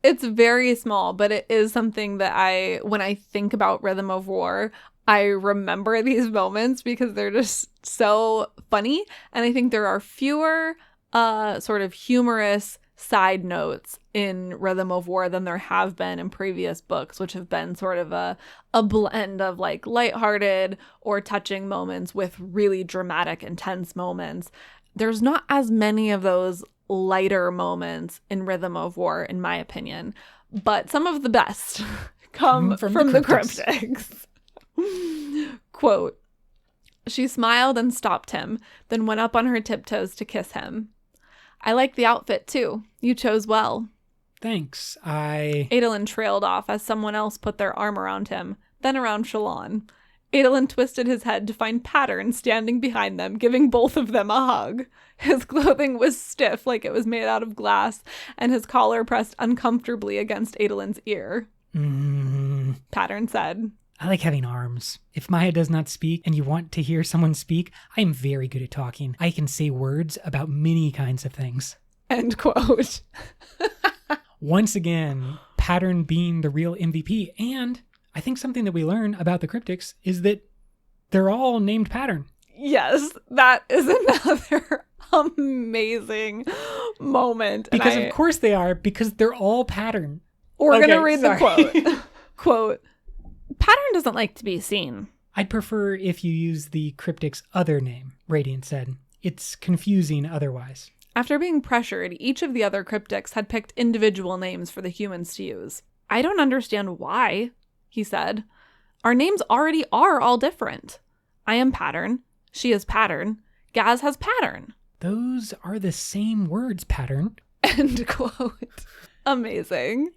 It's very small, but it is something that when I think about Rhythm of War, I remember these moments because they're just so funny. And I think there are fewer sort of humorous side notes in Rhythm of War than there have been in previous books, which have been sort of a blend of like lighthearted or touching moments with really dramatic, intense moments. There's not as many of those lighter moments in Rhythm of War, in my opinion, but some of the best come from the cryptics. Quote, "She smiled and stopped him, then went up on her tiptoes to kiss him. I like the outfit too. You chose well." Thanks. Adolin trailed off as someone else put their arm around him, then around Shallan. Adolin twisted his head to find Pattern standing behind them, giving both of them a hug. His clothing was stiff, like it was made out of glass, and his collar pressed uncomfortably against Adolin's ear. Pattern said, "I like having arms. If Maya does not speak and you want to hear someone speak, I am very good at talking. I can say words about many kinds of things." End quote. Once again, Pattern being the real MVP. And I think something that we learn about the cryptics is that they're all named Pattern. Yes, that is another amazing moment. Because of course they are, because they're all Pattern. We're going to read the quote. Quote, "Pattern doesn't like to be seen." "I'd prefer if you use the cryptic's other name," Radiant said. "It's confusing otherwise." After being pressured, each of the other cryptics had picked individual names for the humans to use. "I don't understand why," he said. "Our names already are all different. I am Pattern. She is Pattern. Gaz has Pattern." "Those are the same words, Pattern." End quote. Amazing.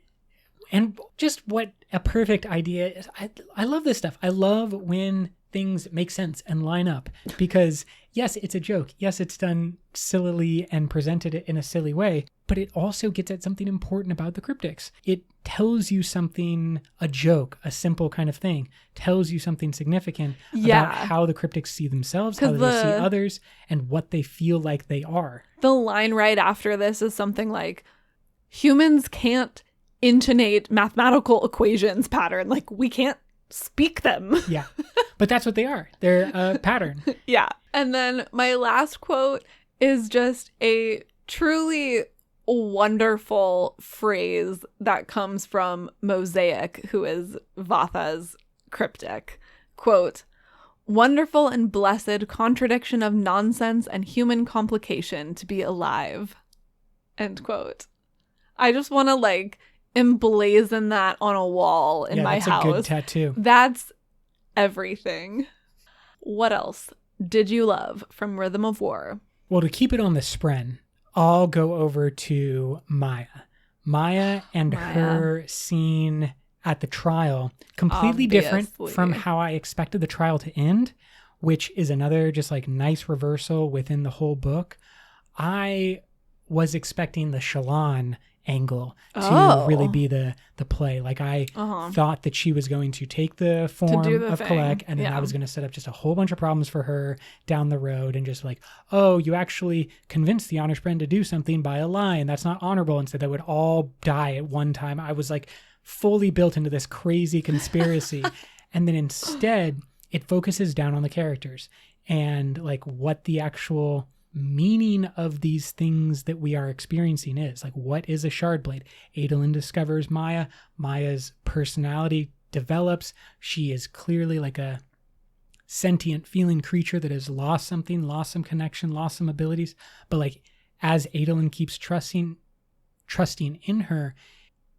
And just what a perfect idea is. I love this stuff. I love when things make sense and line up, because yes, it's a joke. Yes, it's done sillily and presented in a silly way, but it also gets at something important about the cryptics. It tells you something, a joke, a simple kind of thing, tells you something significant about how the cryptics see themselves, how they see others, and what they feel like they are. The line right after this is something like, "Humans can't intonate mathematical equations, Pattern. Like, we can't speak them." Yeah. But that's what they are. They're a Pattern. Yeah. And then my last quote is just a truly wonderful phrase that comes from Mosaic, who is Vatha's cryptic. Quote, "Wonderful and blessed contradiction of nonsense and human complication to be alive." End quote. I just want to emblazon that on a wall in my house. That's a good tattoo. That's everything. What else did you love from Rhythm of War? Well, to keep it on the spren, I'll go over to Maya. Maya and her scene at the trial, completely different from how I expected the trial to end, which is another just nice reversal within the whole book. I was expecting the Shallan angle to really be the play. I thought that she was going to take the form of Kalek, and then I was going to set up just a whole bunch of problems for her down the road, and just you actually convinced the Honor Spren to do something by a lie, and that's not honorable, and so they would all die at one time. I was fully built into this crazy conspiracy. And then instead it focuses down on the characters and what the actual meaning of these things that we are experiencing is. What is a Shardblade? Adolin discovers Maya. Maya's personality develops. She is clearly sentient feeling creature that has lost something, lost some connection, lost some abilities. But like as Adolin keeps trusting in her,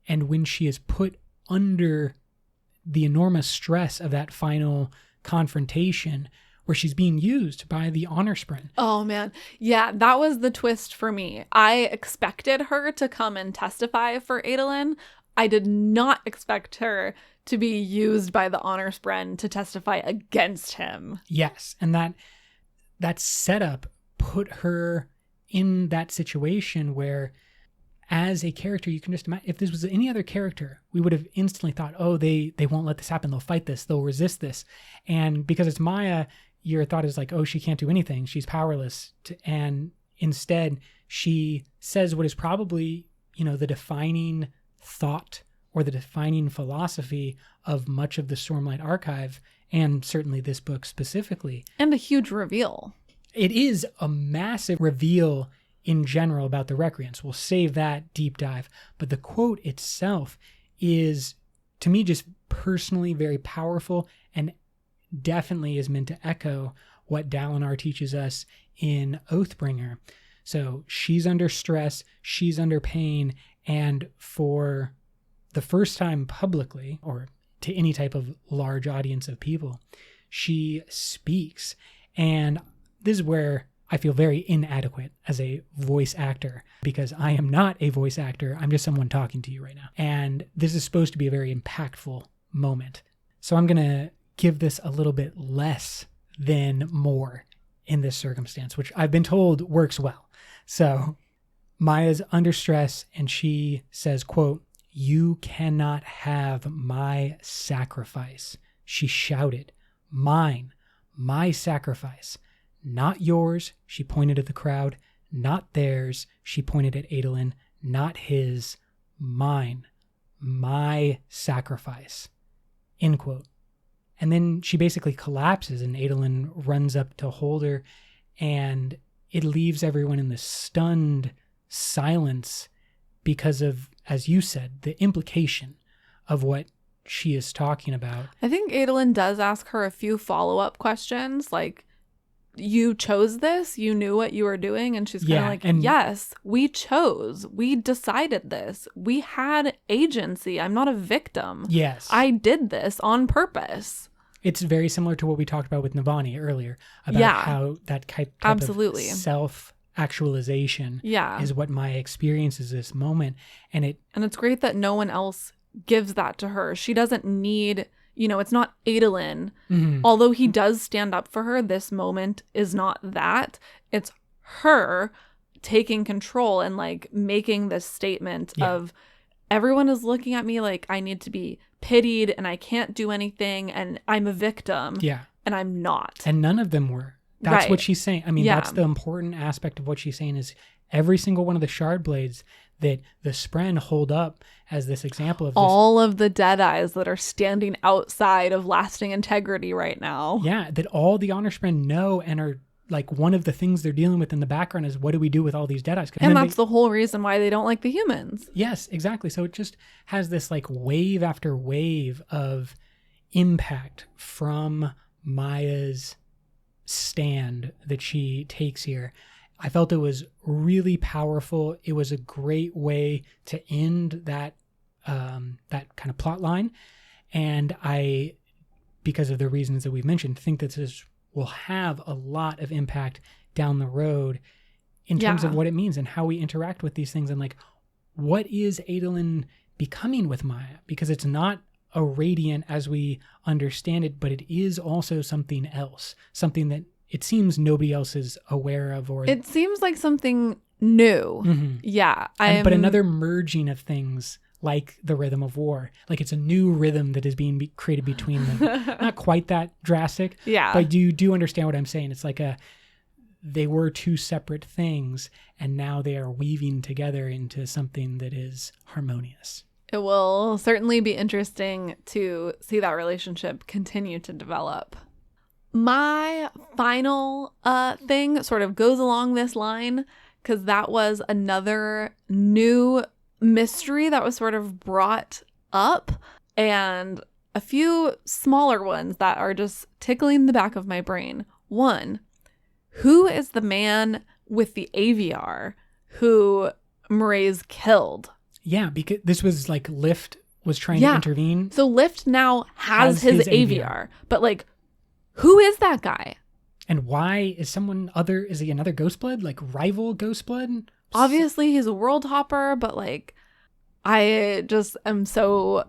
and when she is put under the enormous stress of that final confrontation where she's being used by the honor sprint. Oh man. Yeah, that was the twist for me. I expected her to come and testify for Adolin. I did not expect her to be used by the honor sprint to testify against him. Yes, and that setup put her in that situation where, as a character, you can just imagine, if this was any other character, we would have instantly thought, oh, they won't let this happen. They'll fight this. They'll resist this. And because it's Maya, your thought is like, oh, she can't do anything. She's powerless. And instead, she says what is probably, the defining thought or the defining philosophy of much of the Stormlight Archive, and certainly this book specifically. And a huge reveal. It is a massive reveal in general about the Recreants. We'll save that deep dive. But the quote itself is, to me, just personally very powerful, and definitely is meant to echo what Dalinar teaches us in Oathbringer. So she's under stress, she's under pain, and for the first time publicly, or to any type of large audience of people, she speaks. And this is where I feel very inadequate as a voice actor, because I am not a voice actor. I'm just someone talking to you right now. And this is supposed to be a very impactful moment. So I'm going to give this a little bit less than more in this circumstance, which I've been told works well. So Maya's under stress and she says, quote, "You cannot have my sacrifice." She shouted, "Mine, my sacrifice. Not yours," she pointed at the crowd. "Not theirs," she pointed at Adolin. "Not his, mine, my sacrifice." End quote. And then she basically collapses and Adolin runs up to hold her, and it leaves everyone in this stunned silence because of, as you said, the implication of what she is talking about. I think Adolin does ask her a few follow-up questions, like, you chose this? You knew what you were doing? And she's kind of like, yes, we chose. We decided this. We had agency. I'm not a victim. Yes. I did this on purpose. It's very similar to what we talked about with Navani earlier, about how that type absolutely. Of self-actualization is what Maya experiences this moment. And it's great that no one else gives that to her. She doesn't need... it's not Adolin. Mm-hmm. Although he does stand up for her, this moment is not that. It's her taking control and like making this statement of, everyone is looking at me like I need to be pitied and I can't do anything and I'm a victim. Yeah. And I'm not. And none of them were. That's what she's saying. I mean, that's the important aspect of what she's saying, is every single one of the shard blades that the Spren hold up as this example of this. All of the Deadeyes that are standing outside of lasting integrity right now. Yeah, that all the Honor Spren know and are like, one of the things they're dealing with in the background is, what do we do with all these Deadeyes? And that's the whole reason why they don't like the humans. Yes, exactly. So it just has this like wave after wave of impact from Maya's stand that she takes here. I felt it was really powerful. It was a great way to end that that kind of plot line. And I, because of the reasons that we've mentioned, think that this will have a lot of impact down the road in terms of what it means and how we interact with these things, and like, what is Adolin becoming with Maya? Because it's not a radiant as we understand it, but it is also something else, something that it seems nobody else is aware of, or it seems like something new. Mm-hmm. Yeah. But another merging of things like the rhythm of war. Like, it's a new rhythm that is being created between them. Not quite that drastic. Yeah. But you do understand what I'm saying. It's like they were two separate things, and now they are weaving together into something that is harmonious. It will certainly be interesting to see that relationship continue to develop. My final thing sort of goes along this line, because that was another new mystery that was sort of brought up. And a few smaller ones that are just tickling the back of my brain. One, who is the man with the AVR who Mraize killed? Yeah, because this was like Lyft was trying to intervene. So Lyft now has his AVR. But like, who is that guy? And why is is he another Ghostblood? Like rival Ghostblood? Obviously he's a world hopper, but like, I just am so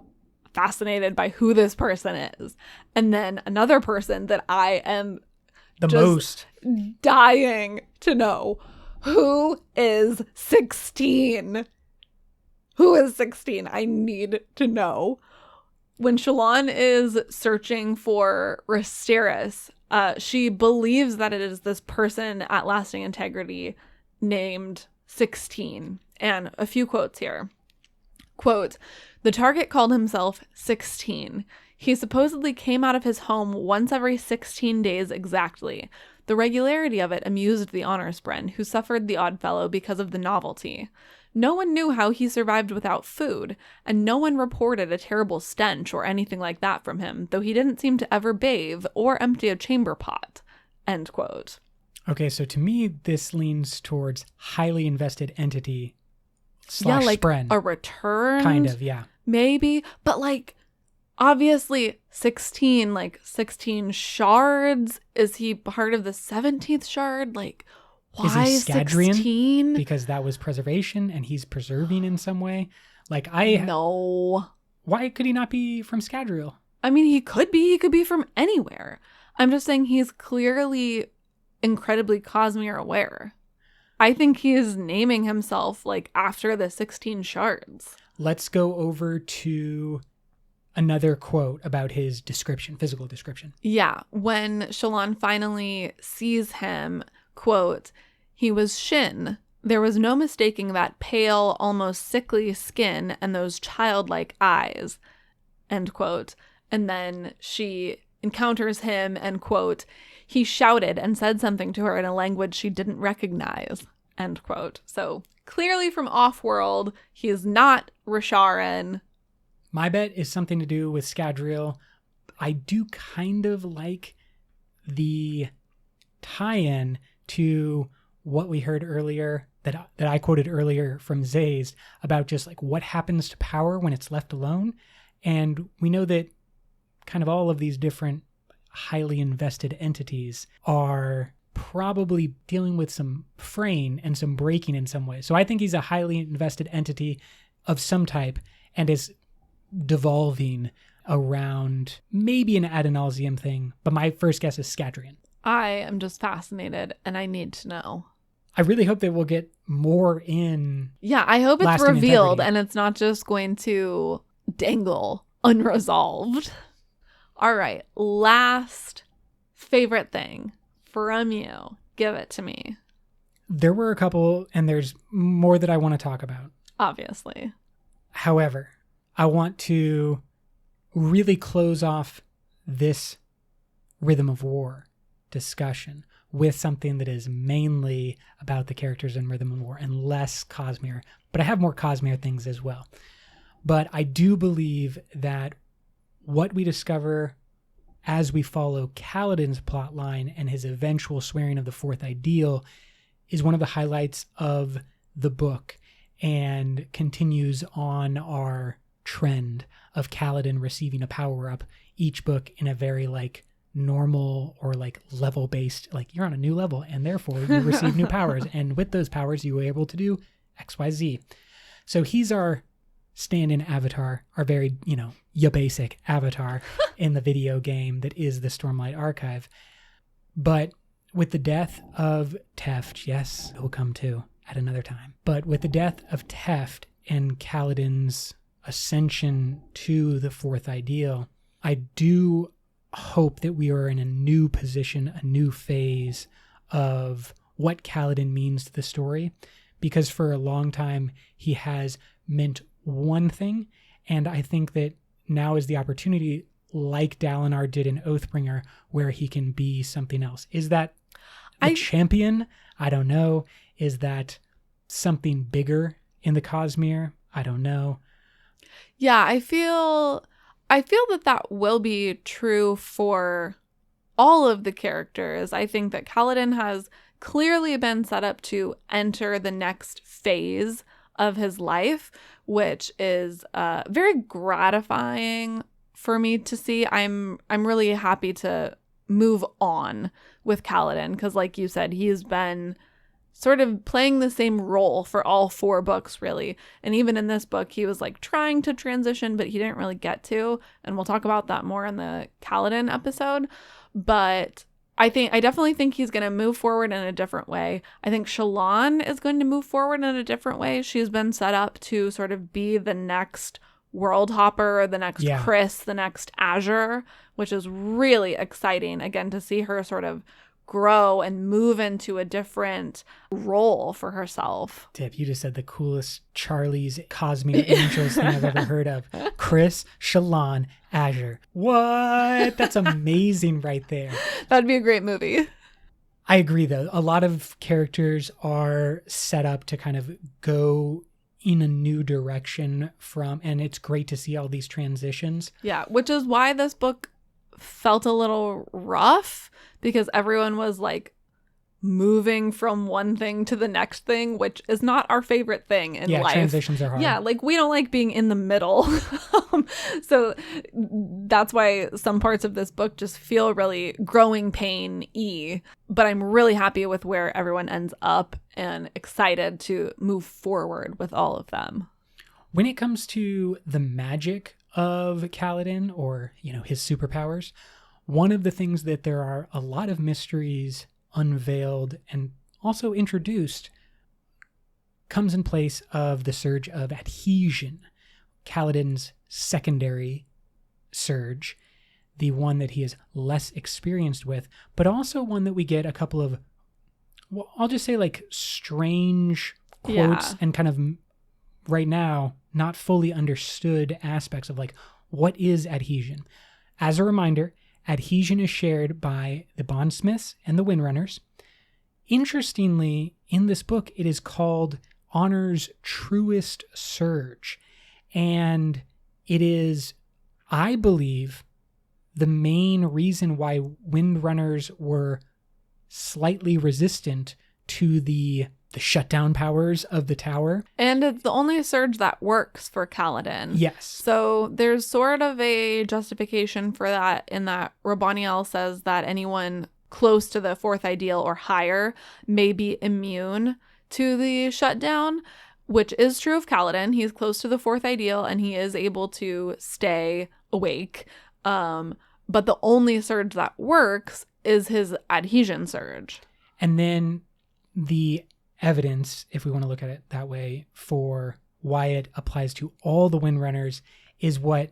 fascinated by who this person is. And then another person that I am most dying to know. Who is 16? Who is 16? I need to know. When Shallan is searching for Risteris, she believes that it is this person at Lasting Integrity named 16. And a few quotes here. Quote, "The target called himself 16. He supposedly came out of his home once every 16 days exactly. The regularity of it amused the honor spren, who suffered the Oddfellow because of the novelty. No one knew how he survived without food, and no one reported a terrible stench or anything like that from him, though he didn't seem to ever bathe or empty a chamber pot." End quote. Okay, so to me, this leans towards highly invested entity / spren. A return. Kind of, yeah. Maybe, but like, obviously 16, like 16 shards. Is he part of the 17th shard? Like, why is he Scadrian? 16? Because that was preservation and he's preserving in some way. Like, No. Why could he not be from Scadrial? I mean, he could be. He could be from anywhere. I'm just saying he's clearly incredibly Cosmere aware. I think he is naming himself like after the 16 shards. Let's go over to another quote about his description, physical description. Yeah. When Shallan finally sees him, quote, "He was Shin. There was no mistaking that pale, almost sickly skin and those childlike eyes." End quote. And then she encounters him and, quote, "He shouted and said something to her in a language she didn't recognize." End quote. So clearly from off-world, he is not Risharan. My bet is something to do with Scadrial. I do kind of like the tie-in to what we heard earlier, that I quoted earlier from Zaze, about just like what happens to power when it's left alone. And we know that kind of all of these different highly invested entities are probably dealing with some fraying and some breaking in some way. So I think he's a highly invested entity of some type and is devolving around maybe an ad nauseum thing. But my first guess is Scadrian. I am just fascinated and I need to know. I really hope that we'll get more in. Yeah, I hope it's revealed integrity. And it's not just going to dangle unresolved. All right, last favorite thing from you. Give it to me. There were a couple, and there's more that I want to talk about. Obviously. However, I want to really close off this Rhythm of War discussion with something that is mainly about the characters in Rhythm of War and less Cosmere. But I have more Cosmere things as well. But I do believe that what we discover as we follow Kaladin's plotline and his eventual swearing of the fourth ideal is one of the highlights of the book and continues on our trend of Kaladin receiving a power-up each book in a very like normal or like level-based, like you're on a new level and therefore you receive new powers, and with those powers you were able to do XYZ. So he's our stand-in avatar, our very, ya basic avatar in the video game that is the Stormlight Archive. But with the death of Teft, yes, he'll come too at another time. But with the death of Teft and Kaladin's ascension to the fourth ideal, I do hope that we are in a new position, a new phase of what Kaladin means to the story, because for a long time he has meant one thing, and I think that now is the opportunity, like Dalinar did in Oathbringer, where he can be something else. Is that a champion? I don't know. Is that something bigger in the Cosmere? I don't know. Yeah, I feel I feel that will be true for all of the characters. I think that Kaladin has clearly been set up to enter the next phase of his life, which is very gratifying for me to see. I'm really happy to move on with Kaladin because, like you said, he's been sort of playing the same role for all 4 books, really. And even in this book, he was like trying to transition, but he didn't really get to. And we'll talk about that more in the Kaladin episode. But I definitely think he's going to move forward in a different way. I think Shallan is going to move forward in a different way. She's been set up to sort of be the next World Hopper, the next Chris, the next Azure, which is really exciting, again, to see her sort of grow and move into a different role for herself. Tip, you just said the coolest Charlie's Cosmere Angels thing I've ever heard of. Chris, Shallan, Azure. What? That's amazing right there. That'd be a great movie. I agree, though. A lot of characters are set up to kind of go in a new direction and it's great to see all these transitions. Yeah, which is why this book felt a little rough, because everyone was like moving from one thing to the next thing, which is not our favorite thing in life. Transitions are hard. Yeah, like we don't like being in the middle. So that's why some parts of this book just feel really growing pain-y. But I'm really happy with where everyone ends up and excited to move forward with all of them. When it comes to the magic of Kaladin, or, his superpowers, one of the things that there are a lot of mysteries unveiled and also introduced comes in place of the surge of adhesion, Kaladin's secondary surge, the one that he is less experienced with, but also one that we get a couple of, well, I'll just say like strange quotes and kind of right now not fully understood aspects of like, what is adhesion? As a reminder, adhesion is shared by the bondsmiths and the windrunners. Interestingly, in this book, it is called Honor's truest surge. And it is, I believe, the main reason why windrunners were slightly resistant to the shutdown powers of the tower. And it's the only surge that works for Kaladin. Yes. So there's sort of a justification for that in that Rabaniel says that anyone close to the 4th ideal or higher may be immune to the shutdown, which is true of Kaladin. He's close to the 4th ideal and he is able to stay awake. But the only surge that works is his adhesion surge. And then the evidence, if we want to look at it that way, for why it applies to all the windrunners is what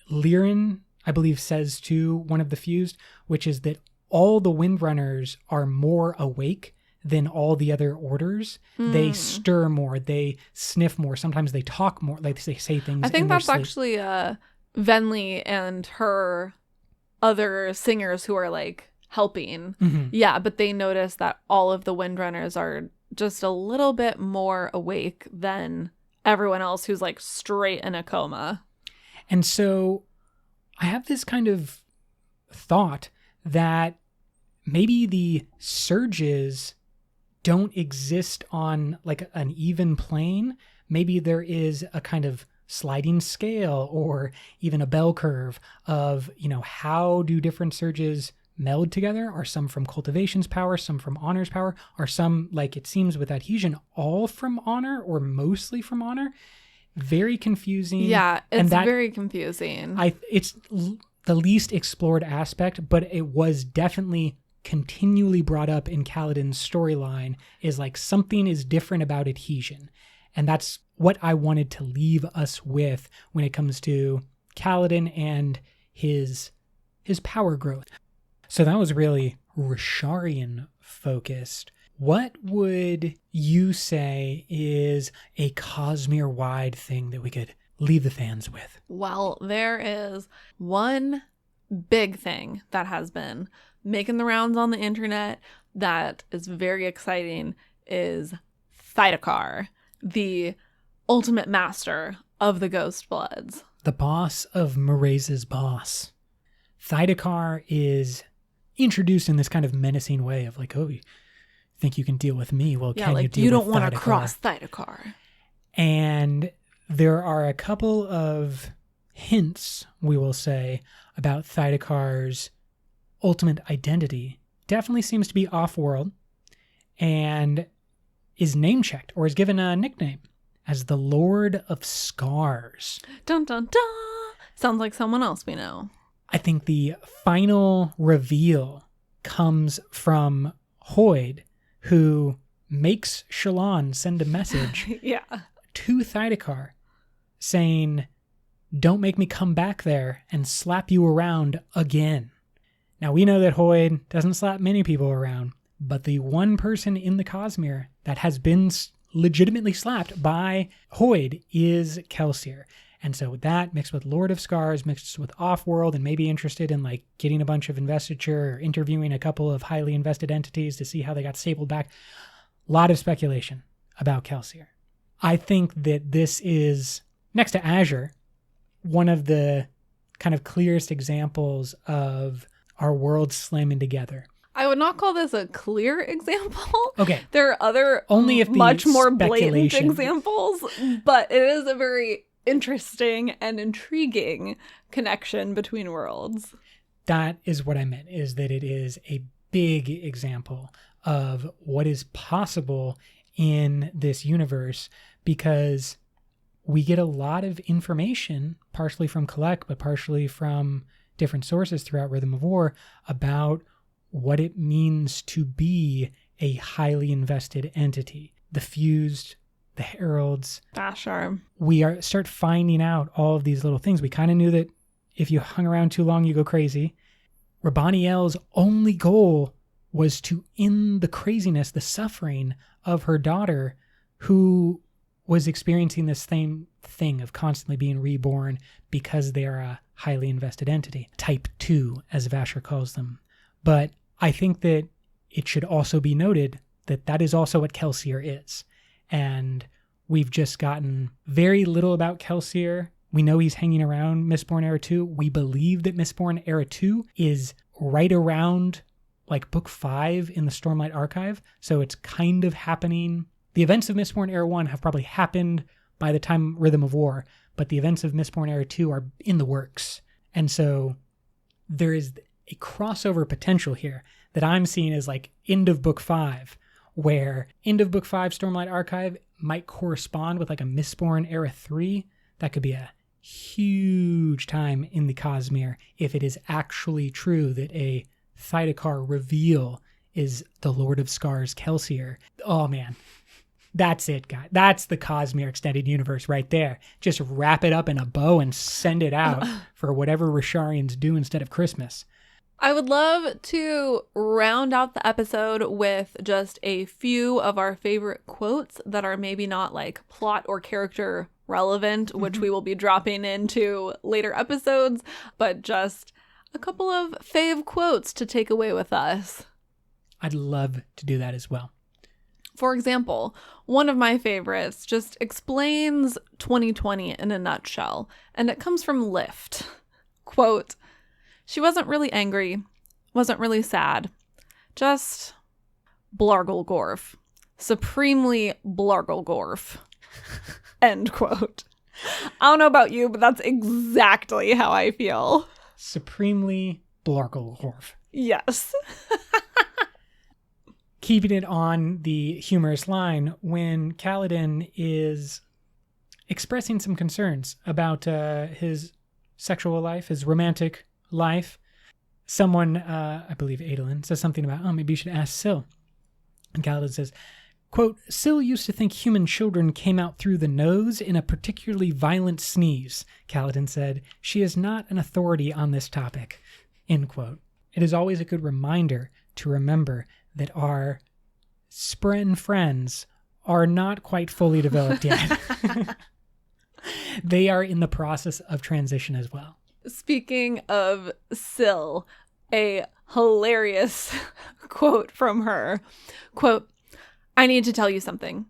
Lirin, I believe, says to one of the fused, which is that all the windrunners are more awake than all the other orders. They stir more, they sniff more, sometimes they talk more, like they say things. I think that's actually Venli and her other singers who are like helping. Yeah, but they notice that all of the windrunners are just a little bit more awake than everyone else who's like straight in a coma. And so I have this kind of thought that maybe the surges don't exist on like an even plane. Maybe there is a kind of sliding scale or even a bell curve of, how do different surges meld together? Are some from cultivation's power, some from honor's power? Are some, like it seems with adhesion, all from honor or mostly from honor? Very confusing. Yeah, it's very confusing. It's the least explored aspect, but it was definitely continually brought up in Kaladin's storyline, is like something is different about adhesion. And that's what I wanted to leave us with when it comes to Kaladin and his power growth. So that was really Risharian focused. What would you say is a Cosmere-wide thing that we could leave the fans with? Well, there is one big thing that has been making the rounds on the internet that is very exciting, is Thydakar, the ultimate master of the Ghost Bloods. the boss of Mraze's boss. Thydakar is introduced in this kind of menacing way of like, oh, you think you can deal with me? Well, Yeah, can like you deal you with don't want to Thydakar? cross Thydakar. And there are a couple of hints, we will say, about Thydakar's ultimate identity. Definitely seems to be off-world and is name-checked or is given a nickname as the Lord of Scars. Dun dun dun! Sounds like someone else we know. I think the final reveal comes from Hoyd, who makes Shallan send a message Yeah. to Thydakar saying, don't make me come back there and slap you around again. Now, we know that Hoyd doesn't slap many people around, but the one person in the Cosmere that has been legitimately slapped by Hoyd is Kelsier. And so with that, mixed with Lord of Scars, mixed with Offworld, and maybe interested in like getting a bunch of investiture or interviewing a couple of highly invested entities to see how they got stapled back, a lot of speculation about Kelsier. I think that this is, next to Azure, one of the kind of clearest examples of our worlds slamming together. I would not call this a clear example. Okay. There are other Only if the much more blatant speculation- examples, but it is a very interesting and intriguing connection between worlds. That is what I meant, is that it is a big example of what is possible in this universe, because we get a lot of information, partially from Collect, but partially from different sources throughout Rhythm of War, about what it means to be a highly invested entity. The Fused, the Heralds. Ashar. We start finding out all of these little things. We kind of knew that if you hung around too long, you go crazy. Rabaniel's only goal was to end the craziness, the suffering of her daughter, who was experiencing this same thing of constantly being reborn because they are a highly invested entity. Type 2, as Vasher calls them. But I think that it should also be noted that that is also what Kelsier is. And we've just gotten very little about Kelsier. We know he's hanging around Mistborn Era 2. We believe that Mistborn Era 2 is right around like book 5 in the Stormlight Archive. So it's kind of happening. The events of Mistborn Era 1 have probably happened by the time Rhythm of War, but the events of Mistborn Era 2 are in the works. And so there is a crossover potential here that I'm seeing as like end of book 5, where end of book 5 Stormlight Archive might correspond with like a Mistborn Era 3. That could be a huge time in the Cosmere if it is actually true that a Thydakar reveal is the Lord of Scars Kelsier. Oh man, that's it, guys. That's the Cosmere Extended Universe right there. Just wrap it up in a bow and send it out for whatever Risharians do instead of Christmas. I would love to round out the episode with just a few of our favorite quotes that are maybe not like plot or character relevant, which we will be dropping into later episodes, but just a couple of fave quotes to take away with us. I'd love to do that as well. For example, one of my favorites just explains 2020 in a nutshell, and it comes from Lift. Quote, "She wasn't really angry, wasn't really sad, just Blargolgorf. Supremely Blargolgorf." End quote. I don't know about you, but that's exactly how I feel. Supremely Blargolgorf. Yes. Keeping it on the humorous line, when Kaladin is expressing some concerns about his sexual life, his romantic life, someone, I believe Adolin, says something about, oh, maybe you should ask Syl. And Kaladin says, quote, "Syl used to think human children came out through the nose in a particularly violent sneeze," Kaladin said. "She is not an authority on this topic." End quote. It is always a good reminder to remember that our Spren friends are not quite fully developed yet. They are in the process of transition as well. Speaking of Syl, a hilarious quote from her. Quote, "I need to tell you something.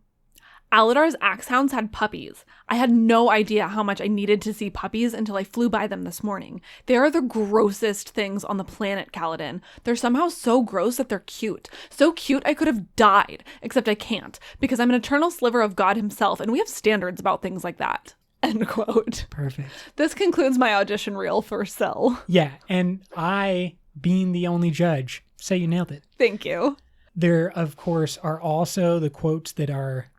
Aladar's axe hounds had puppies. I had no idea how much I needed to see puppies until I flew by them this morning. They are the grossest things on the planet, Kaladin. They're somehow so gross that they're cute. So cute I could have died, except I can't, because I'm an eternal sliver of God himself, and we have standards about things like that. End quote. Perfect. This concludes my audition reel for Syl. Yeah, and I, being the only judge, say you nailed it. Thank you. There, of course, are also the quotes that are,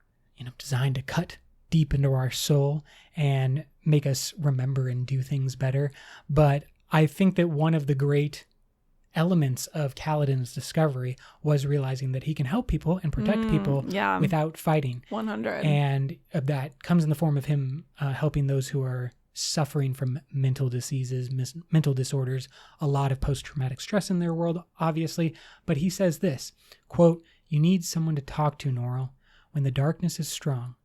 designed to cut deep into our soul and make us remember and do things better. But I think that one of the great elements of Kaladin's discovery was realizing that he can help people and protect people without fighting. 100. And that comes in the form of him helping those who are suffering from mental diseases, mental disorders, a lot of post-traumatic stress in their world, obviously. But he says this, quote, "You need someone to talk to, Norrell, when the darkness is strong.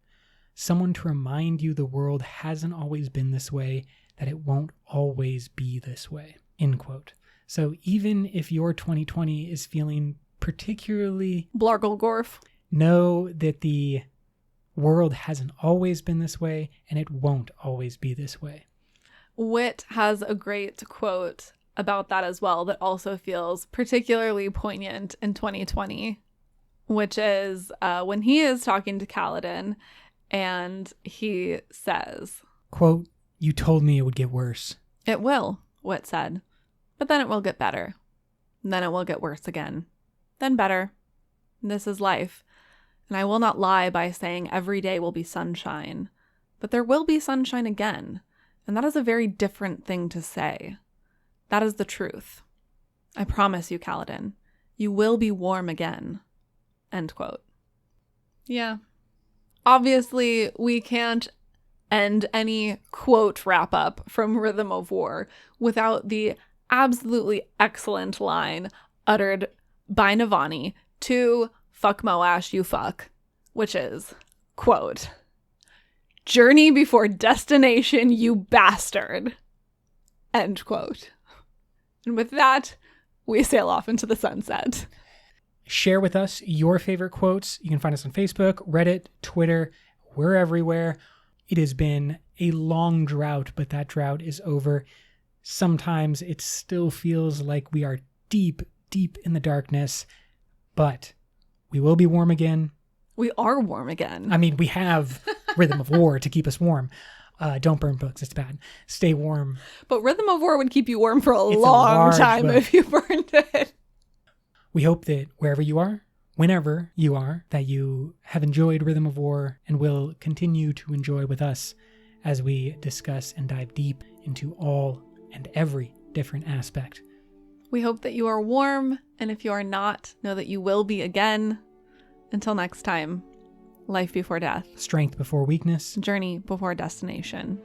Someone to remind you the world hasn't always been this way, that it won't always be this way." End quote. So even if your 2020 is feeling particularly Blargolgorf, know that the world hasn't always been this way, and it won't always be this way. Wit has a great quote about that as well that also feels particularly poignant in 2020, which is when he is talking to Kaladin, and he says, quote, "You told me it would get worse." "It will," Wit said, "but then it will get better. And then it will get worse again. Then better. This is life. And I will not lie by saying every day will be sunshine. But there will be sunshine again. And that is a very different thing to say. That is the truth. I promise you, Kaladin, you will be warm again." End quote. Yeah. Obviously, we can't end any quote wrap-up from Rhythm of War without the absolutely excellent line uttered by Navani to Fuck Moash, you fuck, which is, quote, "Journey before destination, you bastard." End quote. And with that, we sail off into the sunset. Share with us your favorite quotes. You can find us on Facebook, Reddit, Twitter. We're everywhere. It has been a long drought, but that drought is over. Sometimes it still feels like we are deep, deep in the darkness, but we will be warm again. We are warm again. I mean, we have Rhythm of War to keep us warm. Don't burn books. It's bad. Stay warm. But Rhythm of War would keep you warm for a long time if you burned it. We hope that wherever you are, whenever you are, that you have enjoyed Rhythm of War and will continue to enjoy with us as we discuss and dive deep into all and every different aspect. We hope that you are warm, and if you are not, know that you will be again. Until next time, life before death. Strength before weakness. Journey before destination.